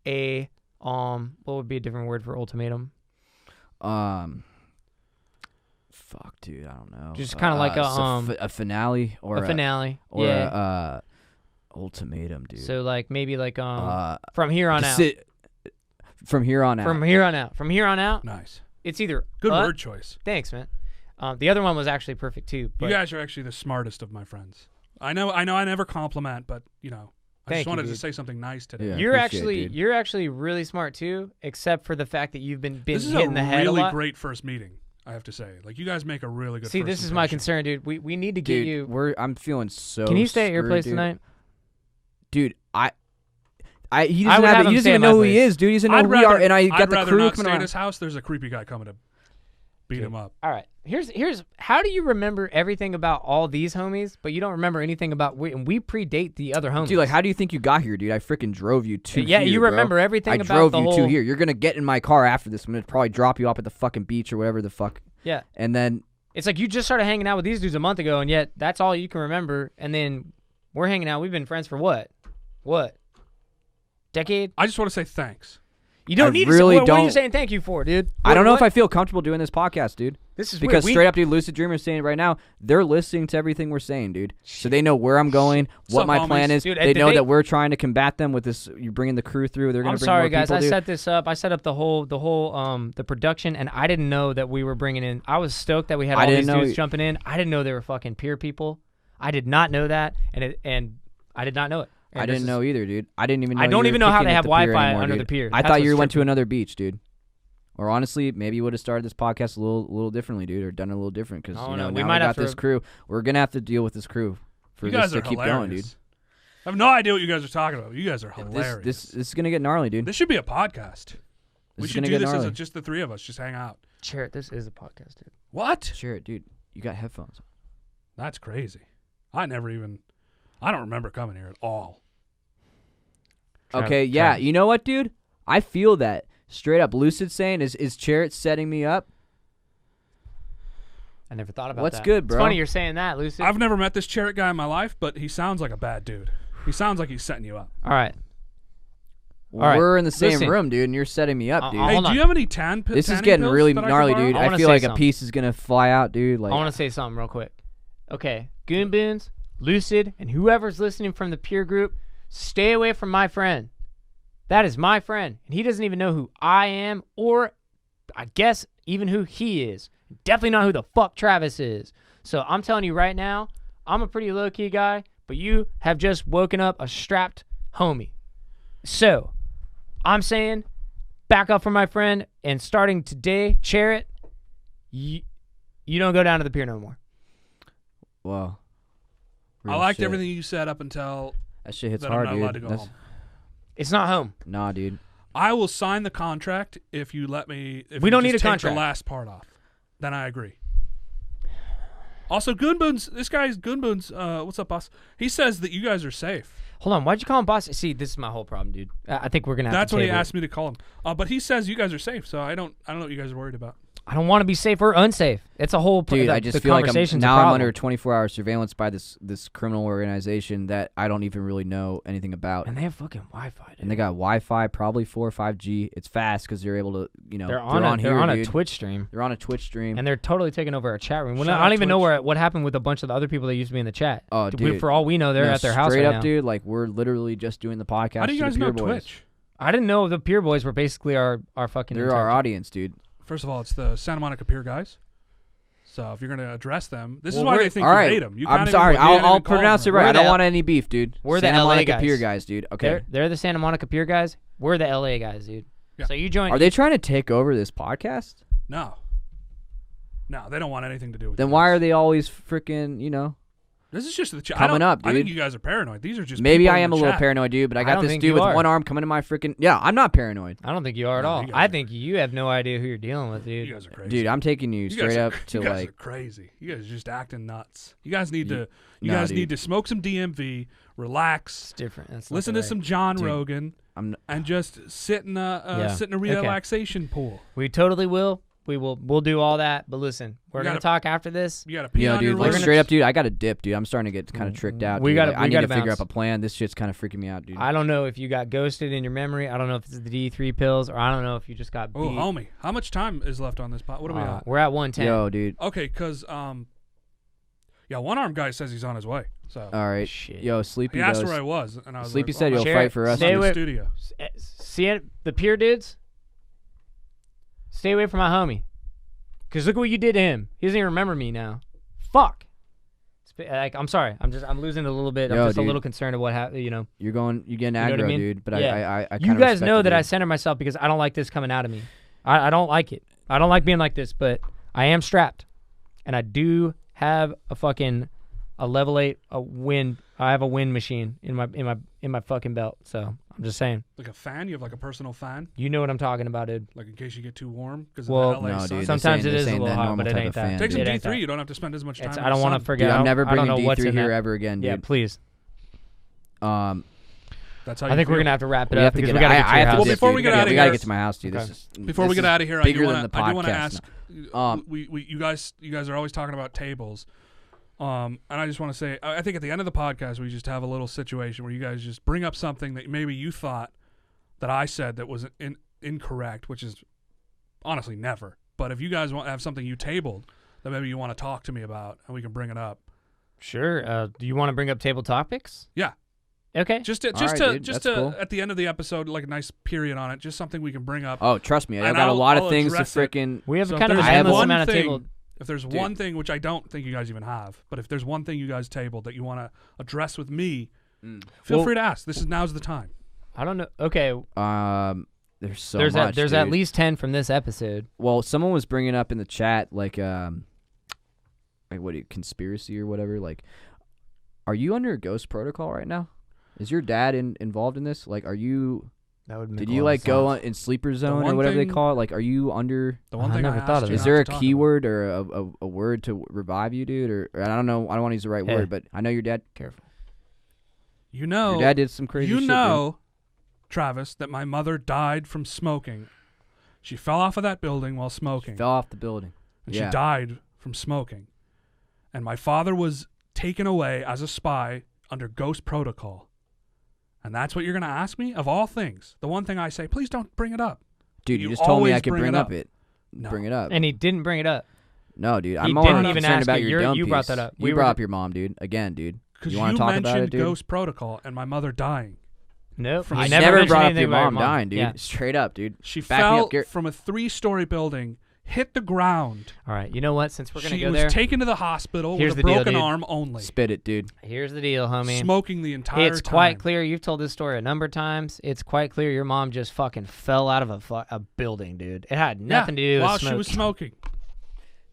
a what would be a different word for ultimatum? Fuck, dude. I don't know. Just kinda like a finale or A finale, or yeah. a ultimatum, dude. So like maybe like from here on out. From here on out. From here on out. From here on out, Nice, it's either good word choice. Thanks, man. The other one was actually perfect too. But You guys are actually the smartest of my friends. I know. I never compliment, but I Thank just you, wanted to dude. say something nice today. Yeah. you're appreciate it, actually dude. you're actually really smart too, except for the fact that you've been This is hit a in the head really a lot. great first meeting. I have to say, like you guys make a really good. See, first this is my impression. concern, dude. We need to get Dude, you. I'm feeling so. Can you stay at your screwed, place dude. tonight? Dude? He I doesn't would have have. him He doesn't stay even at my know who he place. is, dude. He doesn't know I'd who rather, we are, and I I'd got the rather crew not coming stay at around. his house. There's a creepy guy coming to beat him up. All right. Here's how do you remember everything about all these homies, but you don't remember anything about and we predate the other homies. Dude, like, how do you think you got here, dude? I freaking drove you to yeah, here, you bro. remember everything I about drove the you whole. to here. You're gonna get in my car after this. I'm gonna probably drop you off at the fucking beach or whatever the fuck. Yeah. And then It's like you just started hanging out with these dudes a month ago, and yet that's all you can remember. And then we're hanging out. We've been friends for what? Decade? I just want to say thanks. You don't I need really to say, what are you don't- saying thank you for, dude? I don't know What- if I feel comfortable doing this podcast, dude. This is Because weird. straight up, dude, Lucid Dreamer's saying it right now. They're listening to everything we're saying, dude. So they know where I'm going, what Sup, my homies? plan is. Dude, they did know they- that we're trying to combat them with this. You're bringing the crew through. They're gonna I'm bring sorry, more guys. people, I dude. set this up. I set up the whole the production, and I didn't know that we were bringing in. I was stoked that we had I all didn't these know dudes you- jumping in. I didn't know they were fucking peer people. I did not know that, and I did not know it. And I this didn't is- know either, dude. I didn't even know. I don't you even were know how kicking they at have the pier Wi-Fi anymore, under dude. the pier. I That's thought what's you went to tripping. another beach, dude. Or honestly, maybe you would have started this podcast a little differently, dude, or done it a little different because I don't you know know. We now might we have got this to- crew. We're gonna have to deal with this crew for You this guys to are keep hilarious. going, dude. I have no idea what you guys are talking about. You guys are hilarious. This is gonna get gnarly, dude. This should be a podcast. We is should gonna do get this gnarly. as just the three of us, just hang out. Charrett, this is a podcast, dude. What? Sure, dude. You got headphones. That's crazy. I don't remember coming here at all. Okay, yeah. You know what, dude? I feel that straight up. Lucid saying is Charret setting me up? I never thought about What's that. good, bro? It's funny you're saying that, Lucy. I've never met this Charrett guy in my life, but he sounds like a bad dude. He sounds like he's setting you up. All right. Well, All right, we're in the same listen. room, dude, and you're setting me up, dude. Hold Hey, on. do you have any tanning This is pills getting really that I could gnarly, borrow? dude. I I wanna feel say like a something. piece is gonna fly out, dude. Like I want to say something real quick. Okay, Goon Boons, Lucid, and whoever's listening from the peer group, stay away from my friend. That is my friend, and he doesn't even know who I am, or I guess even who he is. Definitely not who the fuck Travis is. So I'm telling you right now, I'm a pretty low-key guy, but you have just woken up a strapped homie. So I'm saying, back up from my friend, and starting today, Charret, you don't go down to the pier no more. wow. I Real liked shit. everything you said up until That shit hits that hard, I'm not allowed to dude. go home. It's not home. Nah, dude. I will sign the contract if you let me. If We you don't just need a take contract. The last part off, then I agree. Also, Goonboons, this guy's Goonboons. What's up, boss? He says that you guys are safe. Hold on, why'd you call him boss? See, this is my whole problem, dude. I think we're gonna have That's to what he table it. asked me to call him. But he says you guys are safe, so I don't know what you guys are worried about. I don't want to be safe or unsafe. It's a whole Dude, I just the feel like conversation's a I'm problem. under 24-hour surveillance by this criminal organization that I don't even really know anything about. And they have fucking Wi-Fi, dude. And they got Wi-Fi, probably 4 or 5G. It's fast because they're able to, they're on a Twitch stream. They're on a Twitch stream. And they're totally taking over our chat room. Shout I out don't even know Twitch. what happened with a bunch of the other people that used to be in the chat. Oh, dude. For all we know, they're at their house right straight up, now. dude. Like, we're literally just doing the podcast. How do you to guys the know Pure Boys. Twitch? I didn't know the Pure Boys were basically our fucking. They're our audience, dude. First of all, it's the Santa Monica Pier guys. So if you're going to address them, this is Well, why they think all you right. hate them. You I'm can't sorry. even, you can't I'll even call pronounce it them. right. We're I don't the- want any beef, dude. we're the Santa LA Monica guys. Pier guys, dude. Okay. They're the Santa Monica Pier guys. We're the LA guys, dude. Yeah. So you join. Are they trying to take over this podcast? No, they don't want anything to do with. Then you why guys. are they always freaking, This is just the coming up, I think dude? you guys are paranoid. These are just Maybe people I in am the a little chat. paranoid, dude, but I I got don't this think dude you with are. one arm coming to my freaking... Yeah, I'm not paranoid. I don't think you are at No, all. you guys I are- think you have no idea who you're dealing with, dude. You guys are crazy, Dude, I'm taking you You guys straight are- up to you guys are like... crazy. You guys are just acting nuts. You guys need to. You Nah, guys dude. need to smoke some DMV, relax, It's different. That's not listen the to right- some John Dude. Rogan, I'm and just sit in a Okay. relaxation pool. We totally will. We'll do all that. But listen, we're You gonna gotta- talk after this. You got to pee Yeah, on your dude, like lips. straight up, dude, I got a dip, dude. I'm starting to get kind of tricked out. We dude. gotta- Like, we I need gotta to figure bounce. up a plan. This shit's kind of freaking me out, dude. I don't know if you got ghosted in your memory. I don't know if it's the D3 pills, or I don't know if you just got beat. Oh, homie, how much time is left on this pot? What are we at? We're at 110. Yo, dude. Okay, cause one armed guy says he's on his way. So All right. Shit. Yo, Sleepy he asked knows. where I was, and I was Sleepy like, said oh, you'll Charret, fight for us. stay in the away- studio. See it? The Pure dudes? Stay away from my homie. Because look what you did to him. He doesn't even remember me now. Fuck. I'm sorry. I'm losing it a little bit. I'm Yo, just a dude. little concerned of what happened, You're getting know what I aggro, mean? dude. But Yeah. I You kinda guys respect know it, that I dude. center myself because I don't like this coming out of me. I don't like it. I don't like being like this, but I am strapped. And I do have a level 8 wind. I have a wind machine in my fucking belt. So I'm just saying. Like a fan? You have like a personal fan? You know what I'm talking about, dude. Like in case you get too warm? Because Well, of the LA No, sun? dude. Sometimes they're it is a saying little that hot, normal but it type ain't of that. fan, Take some It ain't D3. that. You don't have to spend as much time. I don't want to forget. Dude, I'm never I don't bringing know what's D3 in here that. ever again, dude. Yeah, please. That's how I you think we're feel. gonna have to wrap it We up have to because get. we gotta get to I your have to house. Well, before we get outta we gotta here- get to my house, dude. Okay. This is Before we this get is out of here, bigger I than the do want to podcast. ask. You guys are always talking about tables, and I just want to say, I think at the end of the podcast, we just have a little situation where you guys just bring up something that maybe you thought that I said that was incorrect, which is honestly never. But if you guys have something you tabled that maybe you want to talk to me about, and we can bring it up. Sure. Do you want to bring up table topics? Yeah. Okay. Just right, dude, that's cool. at the end of the episode, like a nice period on it, just something we can bring up. Oh, trust me, I And got a lot I'll of things to address it. freaking. We have So kind of if an there's endless one amount of thing- table. If there's one thing, which I don't think you guys even have, but if there's one thing you guys tabled that you want to address with me, feel Well- free to ask. Now's the time. I don't know. Okay. There's so there's much. there's dude. at least 10 from this episode. Well, someone was bringing up in the chat like conspiracy or whatever. Like, are you under a ghost protocol right now? Is your dad involved in this? Like, are you? That would make Did a you lot of like go sense. in sleeper zone or one whatever they thing- call it? Like, are you under? The one I thing never I thought asked of you that. Is not there to a talk about. keyword or a word to revive you, dude? Or I don't know. I don't want to use the right Hey. word, but I know your dad. Careful. You know, Your dad did some crazy you shit. know, Travis, that my mother died from smoking. She fell off of that building while dude. smoking, Fell off the building. and Yeah. she died from smoking. And my father was taken away as a spy under ghost protocol. And that's what you're going to ask me? Of all things. The one thing I say, please don't bring it up. Dude, You you just told me always I could bring bring it up up. it. No. Bring it up. And he didn't bring it up. No, dude. He I'm more didn't even concerned ask about you. your dumb You brought piece. that up. You We were- brought up your mom, dude. Again, dude. Because You you, wanna talk about mentioned it, dude? ghost protocol and my mother dying. Nope. From I I never, never mentioned brought up anything your about mom dying, dude. Yeah. Straight up, dude. She Back me fell up, Garrett. from a 3-story building, hit the ground. All right. You know what? Since we're gonna She go was there, taken to the hospital Here's with a the deal, broken dude. arm only. Spit it, dude. here's the deal, homie. Smoking the entire It's time. quite clear. You've told this story a number of times. It's quite clear your mom just fucking fell out of a building, dude. It had nothing to do with while smoking. she was smoking.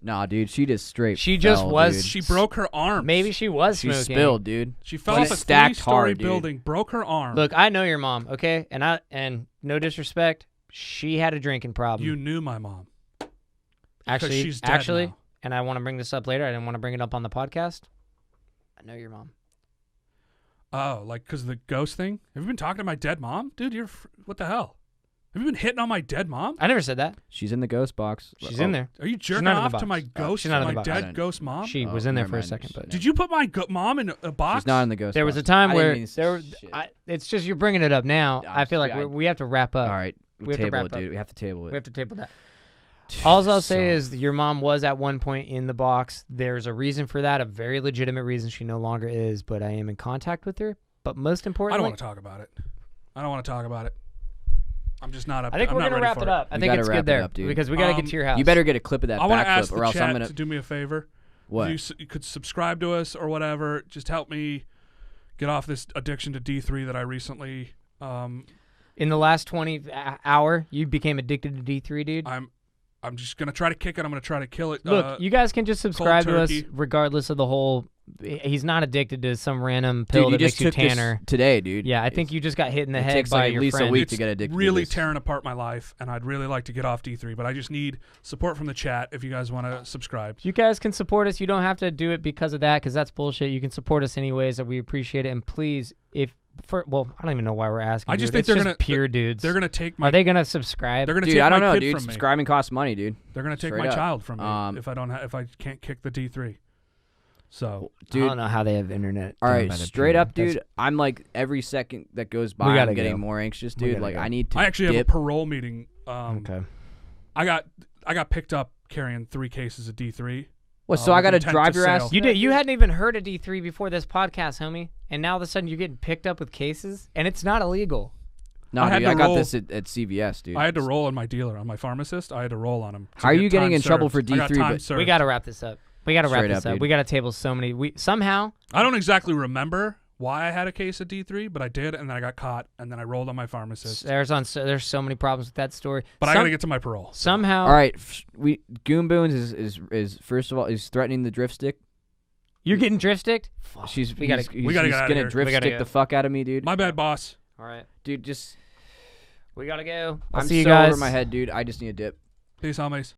Nah, dude. She just straight. She just fell, was- dude. She broke her arm. Maybe she was She smoking. spilled, dude. She fell She off a stacked 3-story hard, dude. building, broke her arm. Look, I know your mom, okay? And no disrespect, she had a drinking problem. You knew my mom. actually, she's dead now. and I want to bring this up later. I didn't want to bring it up on the podcast. I know your mom. Oh, like because of the ghost thing? Have you been talking to my dead mom? Dude, what the hell? Have you been hitting on my dead mom? I never said that. She's in the ghost box. She's in there. Are you jerking not in the off to box. my ghost, she's not in the my box. dead ghost mom? She was in there never for a mind. second, but Did you put my mom in a box? She's not in the ghost there box. was a time I didn't where mean there. shit. It's just you're bringing it up now. I feel like I- we have to wrap up. All right. We have to Table wrap it, up. dude. We have to table We it. have to table that. All I'll say is your mom was at one point in the box. There's a reason for that, a very legitimate reason. She no longer is, but I am in contact with her. But most I importantly, don't want to talk about it. I'm just not up. I think I'm we're not gonna ready wrap for it up. I We think gotta it's wrap good it there up, dude. because we gotta get to your house. You better get a clip of that I want to ask backflip, the or else I'm chat gonna. to do me a favor. What? You could subscribe to us or whatever. Just help me get off this addiction to D3 that I recently. In the last 20 hour, you became addicted to D3, dude. I'm just gonna try to kick it. I'm gonna try to kill it. Look, you guys can just subscribe to us turkey. regardless of the whole. He's not addicted to some random pill Dude, you that just makes you took this tanner. today, dude. Yeah, I think you just got hit in the It head takes by like at your least friend. a week It's to get addicted really to this. tearing apart my life, and I'd really like to get off D3, but I just need support from the chat if you guys want to subscribe. You guys can support us. You don't have to do it because of that, because that's bullshit. You can support us anyways, and we appreciate it. And please, I don't even know why we're asking. I just dude. think they're It's gonna pure dudes. They're gonna take my. Are they gonna subscribe? They're gonna Dude, take I don't my know, kid dude. from me. Subscribing costs money, dude. They're gonna take Straight my up. child from me if I can't kick the D3. So I Dude, don't know how they have internet. all right, By the straight period. up, dude. I'm like every second that goes by, gotta I'm getting go. more anxious, We dude. gotta Like go. I need to. I actually have a dip. parole meeting. Okay. I got picked up carrying 3 cases of D3. What? So I with gotta intent drive to your ass. sale. You did. You hadn't even heard of D3 before this podcast, homie, and now all of a sudden you're getting picked up with cases, and it's not illegal. No, I had dude. to I got roll- this at CVS, dude. I had to roll on my dealer, on my pharmacist. I had to roll on him. to How are get you getting time in trouble served. for I got D3, time but- served. We got to wrap this up. We got to wrap Straight this up, up. dude. We got to table so many. We somehow. I don't exactly remember why I had a case of D3, but I did, and then I got caught, and then I rolled on my pharmacist. There's so many problems with that story. But I got to get to my parole. Somehow. All right, Goon Boons is first of all is threatening the drift stick. You're getting drift sticked. She's We gotta- he's we gotta he's get outta gonna here. drift We gotta stick go. the fuck out of me, dude. My bad, boss. All right. Dude, just We gotta go. I'll I'm see you so guys. over my head, dude. I just need a dip. Peace, homies.